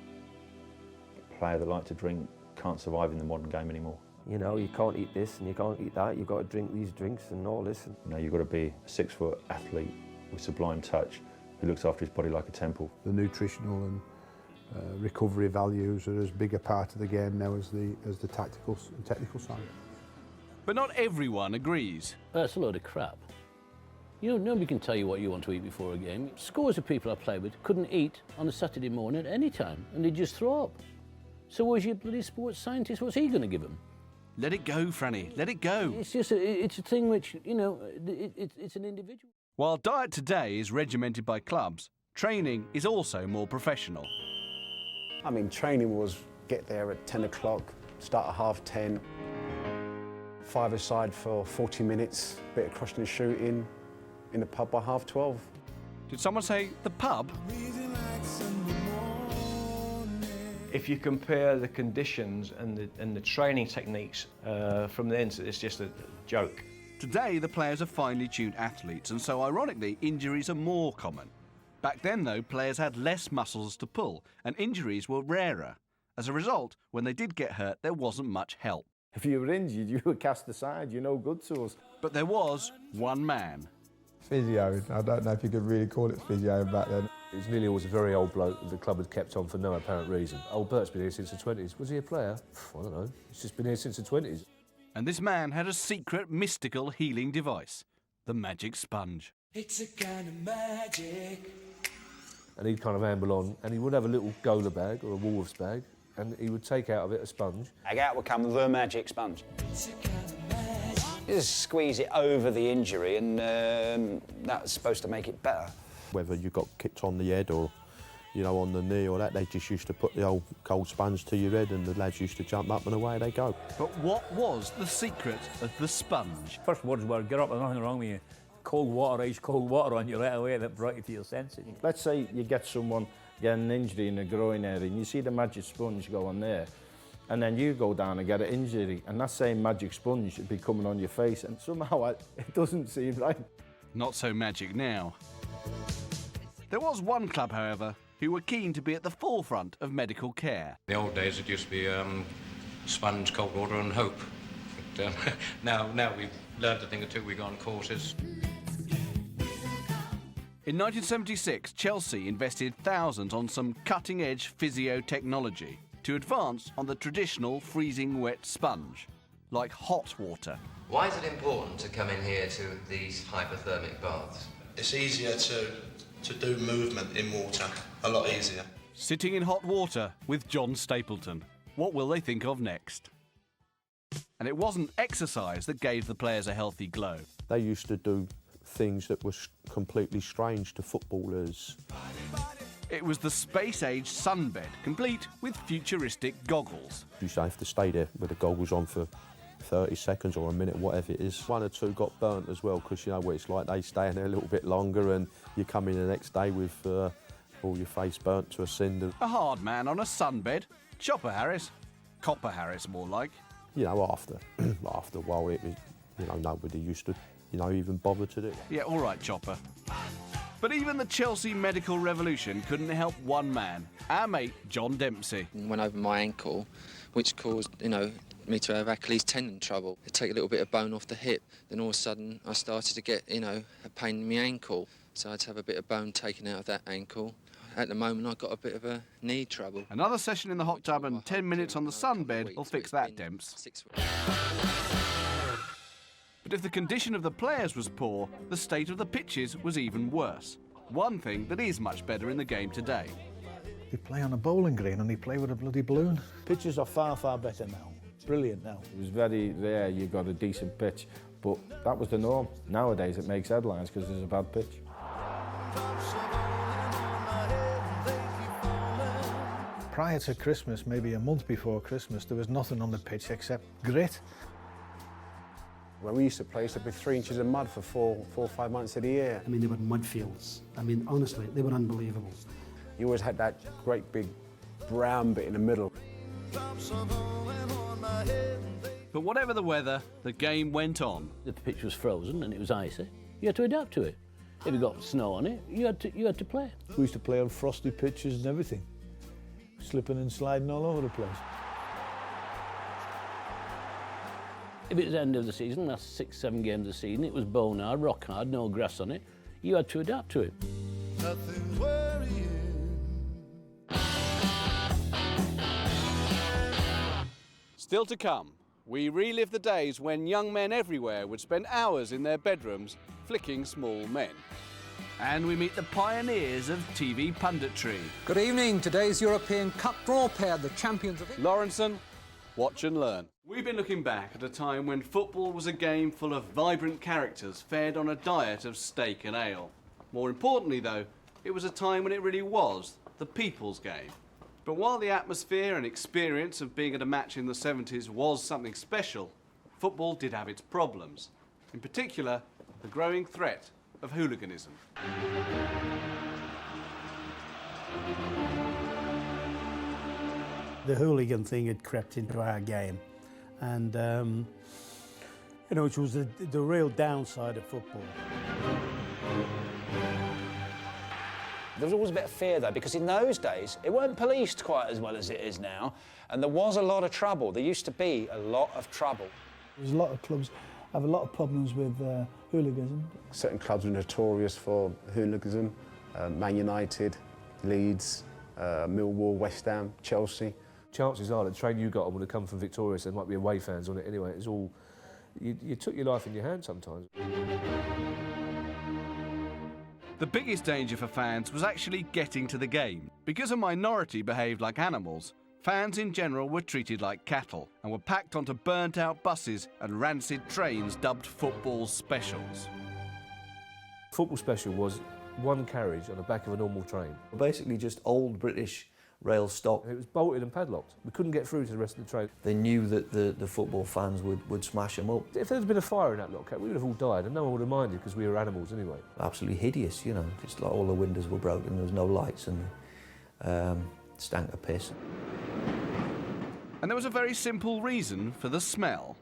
player that likes to drink can't survive in the modern game anymore. You know, you can't eat this and you can't eat that. You've got to drink these drinks and all this. You know, you've got to be a 6-foot athlete with sublime touch who looks after his body like a temple. The nutritional and recovery values are as big a part of the game now as the technical side. But not everyone agrees. That's a load of crap. You know, nobody can tell you what you want to eat before a game. Scores of people I played with couldn't eat on a Saturday morning at any time, and they'd just throw up. So where's your bloody sports scientist? What's he going to give them? Let it go, Franny, let it go. It's just it's a thing which, you know, it's an individual. While diet today is regimented by clubs, training is also more professional. I mean, training was get there at 10 o'clock, start at 10:30, 5-a-side for 40 minutes, bit of crossing and shooting, in the pub by 12:30. Did someone say the pub? If you compare the conditions and the training techniques from then, it's just a joke. Today, the players are finely tuned athletes, and so ironically, injuries are more common. Back then, though, players had less muscles to pull, and injuries were rarer. As a result, when they did get hurt, there wasn't much help. If you were injured, you were cast aside. You're no good to us. But there was one man. Physio. I don't know if you could really call it physio back then. It was nearly always a very old bloke that the club had kept on for no apparent reason. Old Bert's been here since the 20s. Was he a player? I don't know. He's just been here since the 20s. And this man had a secret, mystical healing device, the magic sponge. It's a kind of magic. And he'd kind of amble on, and he would have a little Gola bag or a Woolworths bag, and he would take out of it a sponge. Out would come the magic sponge. You just squeeze it over the injury, and that's supposed to make it better. Whether you got kicked on the head or, you know, on the knee or that, they just used to put the old cold sponge to your head and the lads used to jump up and away they go. But what was the secret of the sponge? First words were, get up, there's nothing wrong with you. Cold water, ice cold water on you right away, that brought you to your senses. Let's say you get someone getting an injury in the groin area and you see the magic sponge go on there, and then you go down and get an injury, and that same magic sponge should be coming on your face, and somehow it doesn't seem right. Not so magic now. There was one club, however, who were keen to be at the forefront of medical care. In the old days, it used to be sponge, cold water and hope. But now we've learned a thing or two, we go on courses. In 1976, Chelsea invested thousands on some cutting-edge physio technology to advance on the traditional freezing wet sponge, like hot water. Why is it important to come in here to these hypothermic baths? It's easier to do movement in water, a lot easier. Sitting in hot water with John Stapleton. What will they think of next? And it wasn't exercise that gave the players a healthy glow. They used to do things that were completely strange to footballers. It was the space-age sunbed, complete with futuristic goggles. You used to have to stay there with the goggles on for 30 seconds or a minute, whatever it is. One or two got burnt as well, because you know what it's like, they stay in there a little bit longer and you come in the next day with all your face burnt to a cinder. A hard man on a sunbed. Chopper Harris. Copper Harris, more like. You know, after a while, it was, you know, nobody used to, you know, even bother to do it. Yeah, all right, Chopper. But even the Chelsea medical revolution couldn't help one man, our mate John Dempsey. Went over my ankle, which caused, me to have Achilles tendon trouble. They take a little bit of bone off the hip, then all of a sudden I started to get, a pain in my ankle. So I had to have a bit of bone taken out of that ankle. At the moment, I've got a bit of a knee trouble. Another session in the hot tub and 10 minutes on the sunbed will fix that, Demps. But if the condition of the players was poor, the state of the pitches was even worse. One thing that is much better in the game today. They play on a bowling green and they play with a bloody balloon. Pitches are far, far better now. Brilliant now. It was very rare you got a decent pitch, but that was the norm. Nowadays it makes headlines because there's a bad pitch. Prior to Christmas, maybe a month before Christmas, there was nothing on the pitch except grit. When we used to play, it used to be 3 inches of mud for four or 5 months of the year. I mean, they were mud fields. I mean, honestly, they were unbelievable. You always had that great big brown bit in the middle. But whatever the weather, the game went on. The pitch was frozen and it was icy. You had to adapt to it. If you got snow on it, you had to play. We used to play on frosty pitches and everything. Slipping and sliding all over the place. If it was the end of the season, that's 6, 7 games of the season, it was bone hard, rock hard, no grass on it. You had to adapt to it. Nothing worrying. Still to come, we relive the days when young men everywhere would spend hours in their bedrooms flicking small men. And we meet the pioneers of TV punditry. Good evening. Today's European Cup draw pair, the champions of England. Lawrenson, watch and learn. We've been looking back at a time when football was a game full of vibrant characters fed on a diet of steak and ale. More importantly, though, it was a time when it really was the people's game. But while the atmosphere and experience of being at a match in the 70s was something special, football did have its problems. In particular, the growing threat of hooliganism. The hooligan thing had crept into our game, and you know, which was the real downside of football. There was always a bit of fear though, because in those days it weren't policed quite as well as it is now, and there was a lot of trouble. There used to be a lot of trouble. There's a lot of clubs have a lot of problems with hooliganism. Certain clubs were notorious for hooliganism. Man United, Leeds, Millwall, West Ham, Chelsea. Chances are the train you got on would have come from Victoria, so there might be away fans on it anyway. It's all, you took your life in your hand sometimes. The biggest danger for fans was actually getting to the game. Because a minority behaved like animals, fans in general were treated like cattle and were packed onto burnt-out buses and rancid trains dubbed football specials. Football special was one carriage on the back of a normal train. Basically just old British rail stock. It was bolted and padlocked. We couldn't get through to the rest of the train. They knew that the football fans would smash them up. If there had been a fire in that lockdown, we would have all died and no one would have minded because we were animals anyway. Absolutely hideous, you know, just like all the windows were broken, there was no lights and stank of piss. And there was a very simple reason for the smell.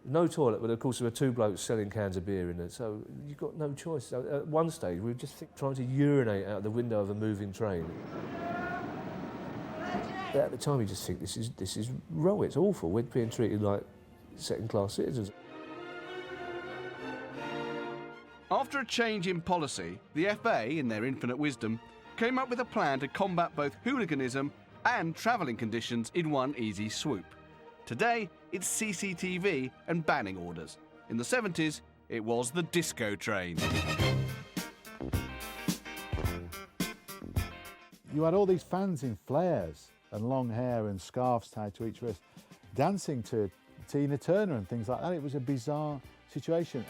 No toilet, but of course there were two blokes selling cans of beer in it, so you've got no choice. So at one stage we were just trying to urinate out the window of a moving train. At the time you just think this is wrong, it's awful, we're being treated like second-class citizens. After a change in policy, the FA, in their infinite wisdom, came up with a plan to combat both hooliganism and travelling conditions in one easy swoop. Today, it's CCTV and banning orders. In the 70s, it was the disco train. You had all these fans in flares and long hair and scarves tied to each wrist, dancing to Tina Turner and things like that. It was a bizarre situation.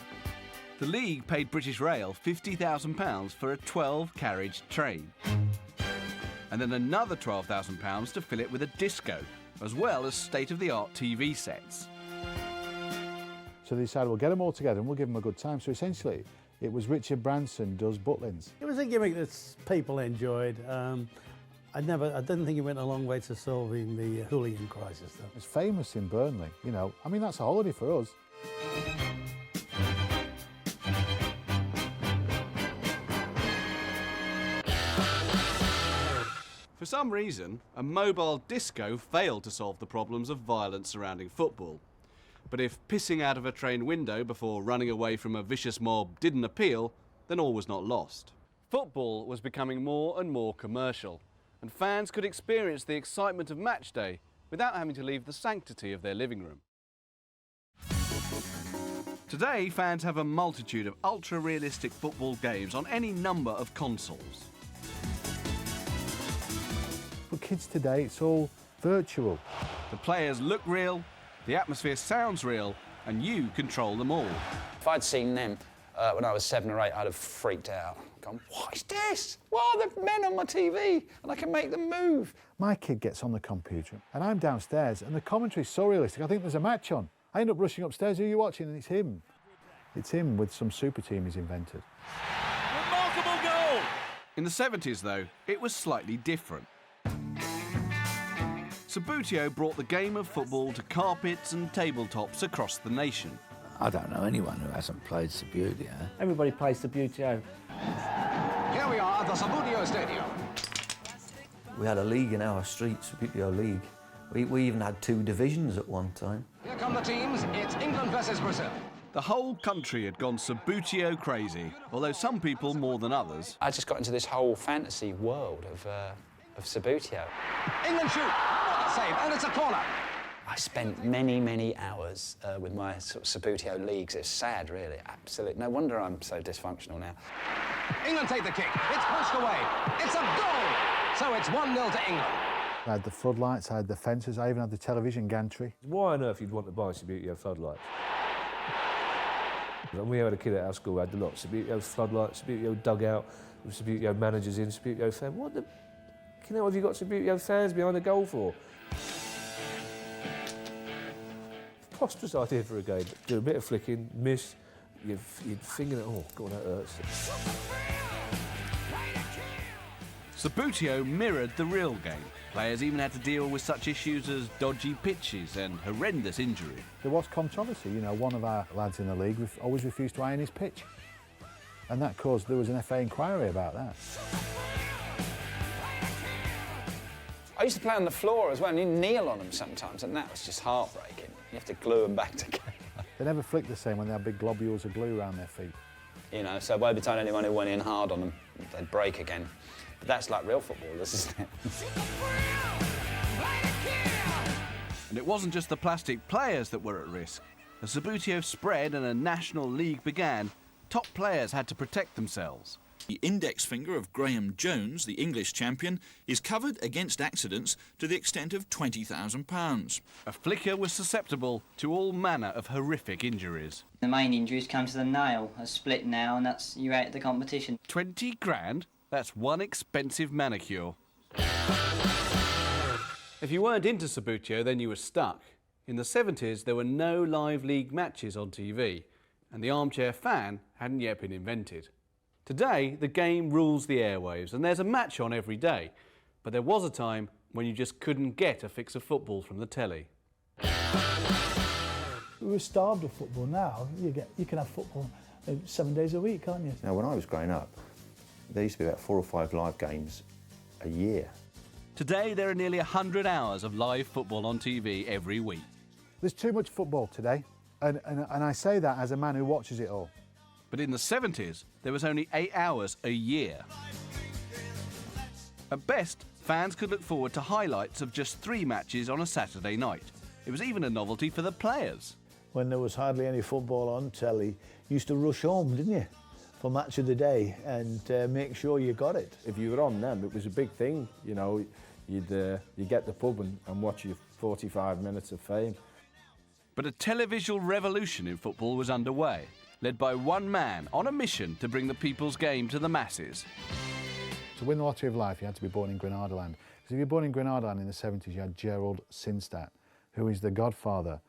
The league paid British Rail £50,000 for a 12-carriage train. And then another £12,000 to fill it with a disco, as well as state-of-the-art TV sets. So they decided, we'll get them all together and we'll give them a good time. So essentially, it was Richard Branson does Butlins. It was a gimmick that people enjoyed. I didn't think it went a long way to solving the hooligan crisis, though. It's famous in Burnley, you know. I mean, that's a holiday for us. For some reason, a mobile disco failed to solve the problems of violence surrounding football. But if pissing out of a train window before running away from a vicious mob didn't appeal, then all was not lost. Football was becoming more and more commercial, and fans could experience the excitement of match day without having to leave the sanctity of their living room. Today, fans have a multitude of ultra-realistic football games on any number of consoles. For kids today, it's all virtual. The players look real, the atmosphere sounds real, and you control them all. If I'd seen them when I was 7 or 8, I'd have freaked out. Gone, what is this? What are the men on my TV? And I can make them move. My kid gets on the computer and I'm downstairs and the commentary's so realistic, I think there's a match on. I end up rushing upstairs, who are you watching? And it's him. It's him with some super team he's invented. Remarkable goal! In the 70s, though, it was slightly different. Subbuteo brought the game of football to carpets and tabletops across the nation. I don't know anyone who hasn't played Subbuteo. Everybody plays Subbuteo. Here we are at the Subbuteo Stadium. We had a league in our street, Subbuteo League. We even had 2 divisions at one time. Here come the teams. It's England versus Brazil. The whole country had gone Subbuteo crazy, although some people more than others. I just got into this whole fantasy world of Subbuteo. England shoot. What a save, and it's a corner. I spent many, many hours with my sort of Subbuteo leagues. It's sad, really. Absolutely. No wonder I'm so dysfunctional now. England take the kick. It's pushed away. It's a goal. So it's 1-0 to England. I had the floodlights, I had the fences, I even had the television gantry. Why on earth you'd want to buy Subbuteo floodlights? When we had a kid at our school, we had a lot. Subbuteo floodlights, Subbuteo dugout, Subbuteo managers in, Subbuteo fan. What the... You know, have you got Subbuteo fans behind the goal for? Preposterous idea for a game. Do a bit of flicking, miss, you'd finger it, oh, God, that hurts. Subbuteo mirrored the real game. Players even had to deal with such issues as dodgy pitches and horrendous injury. There was controversy. You know, one of our lads in the league always refused to iron his pitch. And that caused, there was an FA inquiry about that. I used to play on the floor as well, and you kneel on them sometimes, and that was just heartbreaking. You have to glue them back together. They never flicked the same when they had big globules of glue around their feet. You know, so by the time anyone who went in hard on them, they'd break again. But that's like real footballers, isn't it? And it wasn't just the plastic players that were at risk. As Subbuteo spread and a national league began, top players had to protect themselves. The index finger of Graham Jones, the English champion, is covered against accidents to the extent of £20,000. A flicker was susceptible to all manner of horrific injuries. The main injuries come to the nail, a split nail, and that's you're out of the competition. 20 grand? That's one expensive manicure. If you weren't into Subbuteo, then you were stuck. In the 70s, there were no live league matches on TV, and the armchair fan hadn't yet been invented. Today, the game rules the airwaves, and there's a match on every day. But there was a time when you just couldn't get a fix of football from the telly. We're starved of football now. You can have football 7 days a week, can't you? Now, when I was growing up, there used to be about 4 or 5 live games a year. Today, there are nearly 100 hours of live football on TV every week. There's too much football today, and I say that as a man who watches it all. But in the 70s, there was only 8 hours a year. At best, fans could look forward to highlights of just 3 matches on a Saturday night. It was even a novelty for the players. When there was hardly any football on telly, you used to rush home, didn't you, for match of the day and make sure you got it. If you were on them, it was a big thing. You know, you'd get the pub and watch your 45 minutes of fame. But a televisual revolution in football was underway, led by one man on a mission to bring the people's game to the masses. To win the lottery of life, you had to be born in Grenadaland. Because if you're born in Grenadaland in the 70s, you had Gerald Sinstadt, who is the godfather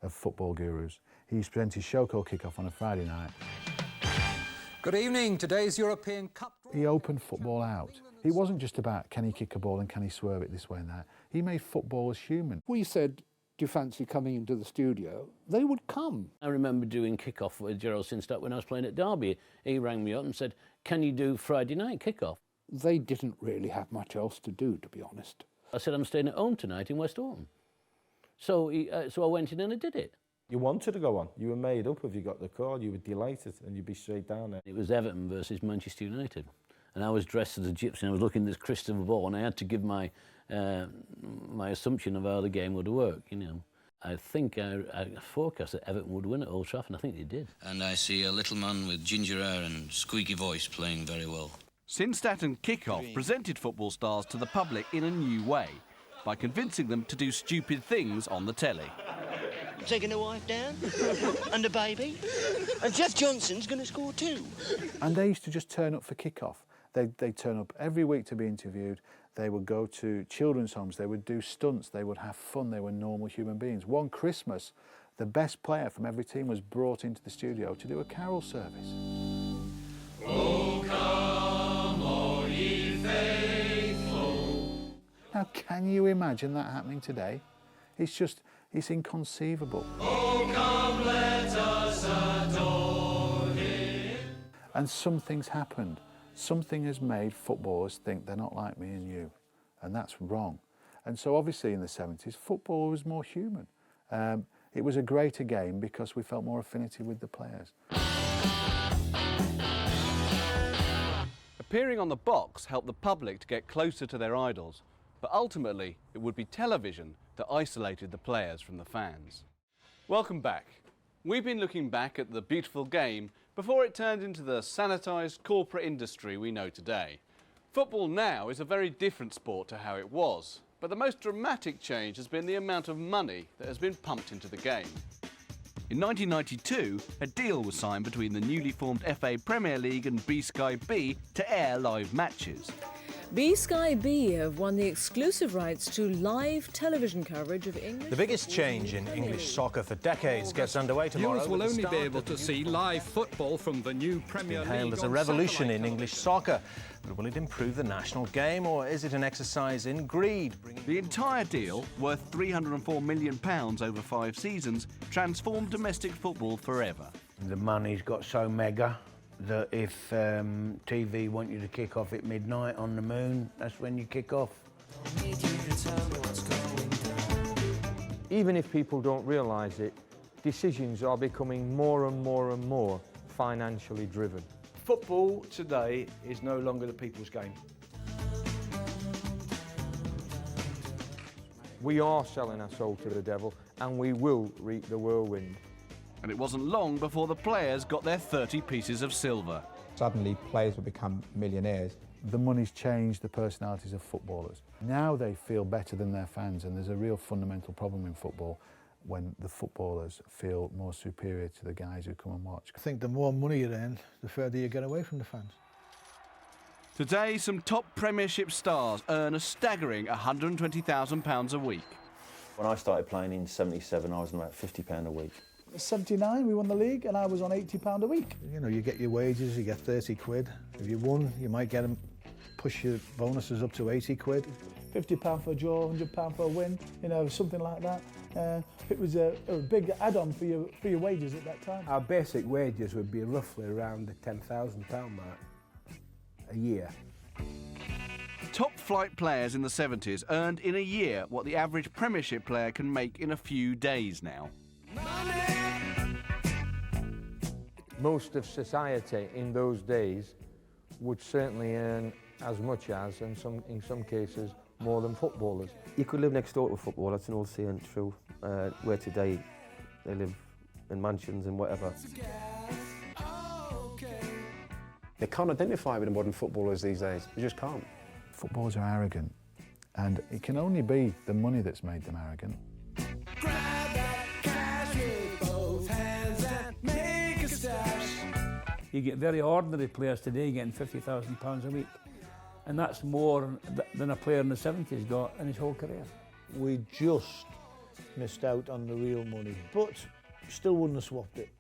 of football gurus. He used to present his show called Kick-Off on a Friday night. Good evening. Today's European Cup. He opened football out. It wasn't just about can he kick a ball and can he swerve it this way and that. He made football as human. We said, do you fancy coming into the studio? They would come. I remember doing kick-off with Gerald Sinstadt when I was playing at Derby. He rang me up and said, can you do Friday night kick-off? They didn't really have much else to do, to be honest. I said, I'm staying at home tonight in West Orton. So I went in and I did it. You wanted to go on. You were made up if you got the call. You were delighted and you'd be straight down there. It was Everton versus Manchester United. And I was dressed as a gypsy and I was looking at this Christopher Ball and I had to give my assumption of how the game would work, you know. I think I forecast that Everton would win at Old Trafford, and I think they did. And I see a little man with ginger hair and squeaky voice playing very well. Sinstadt and Kick-Off presented football stars to the public in a new way by convincing them to do stupid things on the telly. Taking the wife down and the baby, and Jeff Johnson's going to score 2. And they used to just turn up for Kick-Off. They'd turn up every week to be interviewed. They would go to children's homes, they would do stunts, they would have fun, they were normal human beings. One Christmas, the best player from every team was brought into the studio to do a carol service. Oh, come, all ye faithful. Now, can you imagine that happening today? It's inconceivable. Oh, come, let us adore him. And something's happened. Something has made footballers think they're not like me and you, and that's wrong. And so obviously in the 70s, football was more human. It was a greater game because we felt more affinity with the players. Appearing on the box helped the public to get closer to their idols, but ultimately it would be television that isolated the players from the fans. Welcome back. We've been looking back at the beautiful game before it turned into the sanitised corporate industry we know today. Football now is a very different sport to how it was, but the most dramatic change has been the amount of money that has been pumped into the game. In 1992, a deal was signed between the newly formed FA Premier League and B Sky B to air live matches. Sky B have won the exclusive rights to live television coverage of English. The biggest change in English soccer for decades gets underway tomorrow. Viewers will only be able to see live football from the new Premier League. Hailed as a revolution in English soccer. But will it improve the national game, or is it an exercise in greed? The entire deal, worth £304 million over 5 seasons, transformed domestic football forever. The money's got so mega that if TV want you to kick off at midnight on the moon, that's when you kick off. Even if people don't realise it, decisions are becoming more and more and more financially driven. Football today is no longer the people's game. We are selling our soul to the devil, and we will reap the whirlwind. And it wasn't long before the players got their 30 pieces of silver. Suddenly players will become millionaires. The money's changed the personalities of footballers. Now they feel better than their fans, and there's a real fundamental problem in football when the footballers feel more superior to the guys who come and watch. I think the more money you earn, the further you get away from the fans. Today, some top Premiership stars earn a staggering £120,000 a week. When I started playing in '77, I was on about £50 a week. 79, we won the league, and I was on £80 a week. You know, you get your wages, you get 30 quid. If you won, you might get them, push your bonuses up to 80 quid. £50 for a draw, £100 for a win, you know, something like that. It was a big add-on for your wages at that time. Our basic wages would be roughly around the £10,000 mark a year. Top flight players in the 70s earned in a year what the average Premiership player can make in a few days now. Most of society in those days would certainly earn as much as, and in some cases, more than footballers. You could live next door to a footballer, that's an old saying, true. Where today they live in mansions and whatever. They can't identify with the modern footballers these days. They just can't. Footballers are arrogant, and it can only be the money that's made them arrogant. You get very ordinary players today getting £50,000 a week, and that's more than a player in the 70s got in his whole career. We just missed out on the real money, but still wouldn't have swapped it.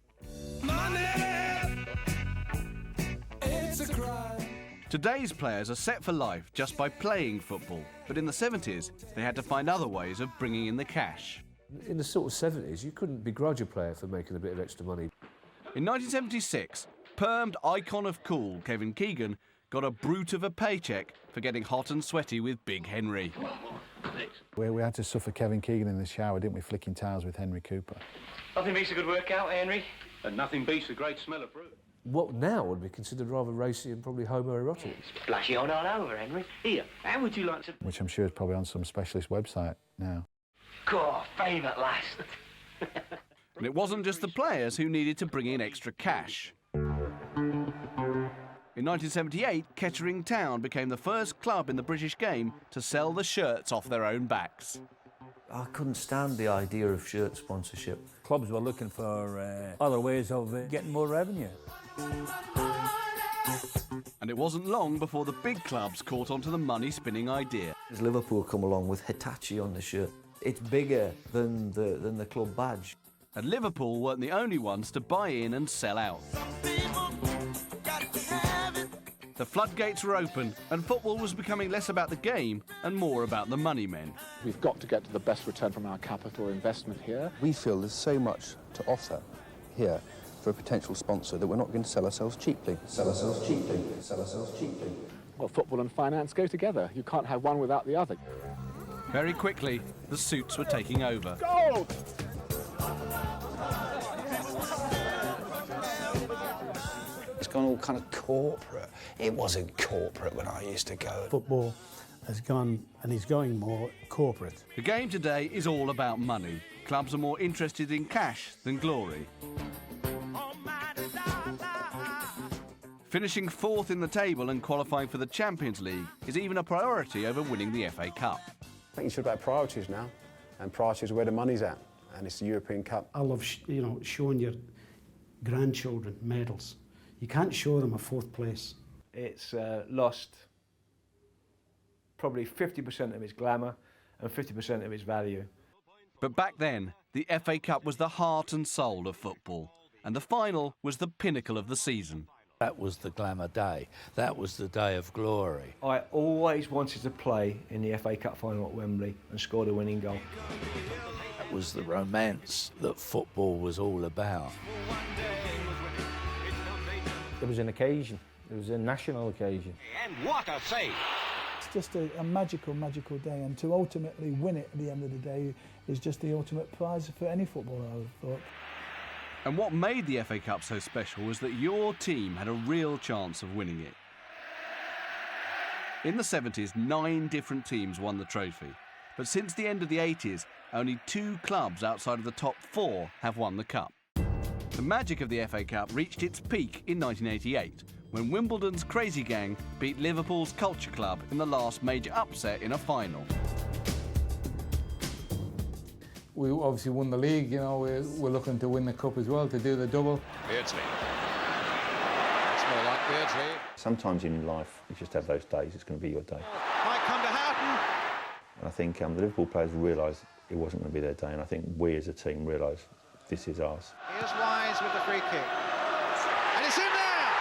Today's players are set for life just by playing football, but in the 70s they had to find other ways of bringing in the cash. In the sort of 70s, you couldn't begrudge a player for making a bit of extra money. In 1976, permed icon of cool Kevin Keegan got a brute of a paycheck for getting hot and sweaty with Big Henry. We had to suffer Kevin Keegan in the shower, didn't we, flicking towels with Henry Cooper. Nothing beats a good workout, Henry. And nothing beats a great smell of fruit. What now would be considered rather racy and probably homoerotic. Splashy on all over, Henry. Here, how would you like to... Which I'm sure is probably on some specialist website now. God, fame at last. And it wasn't just the players who needed to bring in extra cash. In 1978, Kettering Town became the first club in the British game to sell the shirts off their own backs. I couldn't stand the idea of shirt sponsorship. Clubs were looking for other ways of getting more revenue. And it wasn't long before the big clubs caught on to the money-spinning idea. As Liverpool come along with Hitachi on the shirt, it's bigger than the club badge. And Liverpool weren't the only ones to buy in and sell out. The floodgates were open, and football was becoming less about the game and more about the money men. We've got to get to the best return from our capital investment here. We feel there's so much to offer here for a potential sponsor that we're not going to sell ourselves cheaply. Sell ourselves cheaply. Sell ourselves cheaply. Well, football and finance go together. You can't have one without the other. Very quickly, the suits were taking over. Goal! It's gone all kind of corporate. It wasn't corporate when I used to go. Football has gone, and is going more corporate. The game today is all about money. Clubs are more interested in cash than glory. Finishing fourth in the table and qualifying for the Champions League is even a priority over winning the FA Cup. I think you should about priorities now, and priorities are where the money's at, and it's the European Cup. I love, showing your grandchildren medals. You can't show them a fourth place. It's lost probably 50% of its glamour and 50% of its value. But back then, the FA Cup was the heart and soul of football, and the final was the pinnacle of the season. That was the glamour day. That was the day of glory. I always wanted to play in the FA Cup final at Wembley and score the winning goal. That was the romance that football was all about. It was an occasion. It was a national occasion. And what a save! It's just a magical, magical day, and to ultimately win it at the end of the day is just the ultimate prize for any footballer, I would have thought. And what made the FA Cup so special was that your team had a real chance of winning it. In the 70s, 9 different teams won the trophy. But since the end of the 80s, only 2 clubs outside of the top 4 have won the Cup. The magic of the FA Cup reached its peak in 1988, when Wimbledon's Crazy Gang beat Liverpool's Culture Club in the last major upset in a final. We obviously won the league, you know, we're looking to win the cup as well, to do the double. Beardsley. It's more like Beardsley. Sometimes in life, you just have those days, it's going to be your day. Might come to Houghton. And I think the Liverpool players realised it wasn't going to be their day, and I think we as a team realised this is ours. Here's Wise with the free kick. And it's in there!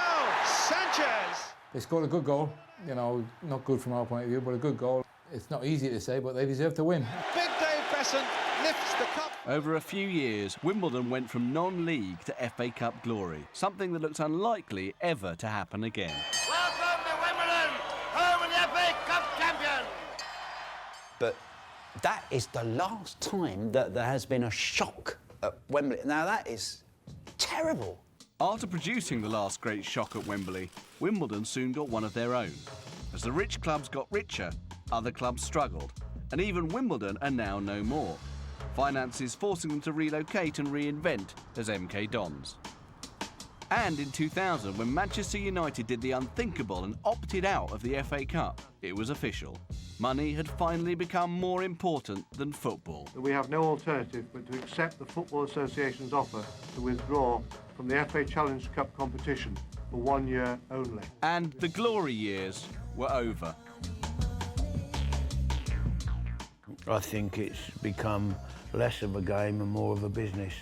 Oh, Sanchez! They scored a good goal, you know, not good from our point of view, but a good goal. It's not easy to say, but they deserve to win. Big Dave Besant lifts the cup. Over a few years, Wimbledon went from non-league to FA Cup glory, something that looks unlikely ever to happen again. Welcome to Wimbledon, home and the FA Cup champion! But that is the last time that there has been a shock at Wembley. Now, that is terrible. After producing the last great shock at Wembley, Wimbledon soon got one of their own. As the rich clubs got richer, other clubs struggled, and even Wimbledon are now no more. Finances forcing them to relocate and reinvent as MK Dons. And in 2000, when Manchester United did the unthinkable and opted out of the FA Cup, it was official. Money had finally become more important than football. We have no alternative but to accept the Football Association's offer to withdraw from the FA Challenge Cup competition for 1 year only. And the glory years were over. I think it's become less of a game and more of a business,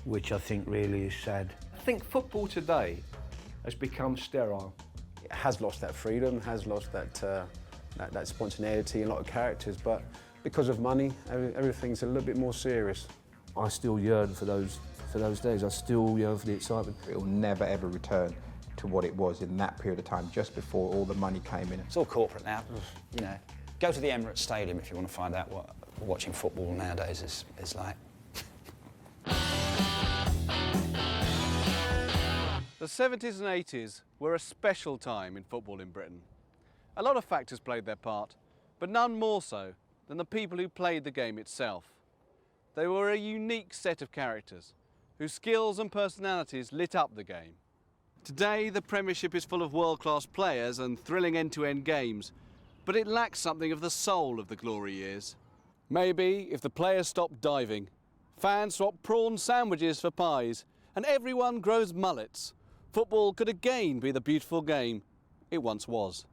which I think really is sad. I think football today has become sterile. It has lost that freedom, has lost that spontaneity and a lot of characters, but because of money, everything's a little bit more serious. I still yearn for those days. I still yearn for the excitement. It'll never ever return to what it was in that period of time, just before all the money came in. It's all corporate now, you know. Go to the Emirates Stadium if you want to find out what watching football nowadays is like. The 70s and 80s were a special time in football in Britain. A lot of factors played their part, but none more so than the people who played the game itself. They were a unique set of characters whose skills and personalities lit up the game. Today, the Premiership is full of world-class players and thrilling end-to-end games, but it lacks something of the soul of the glory years. Maybe if the players stop diving, fans swap prawn sandwiches for pies, and everyone grows mullets, football could again be the beautiful game it once was.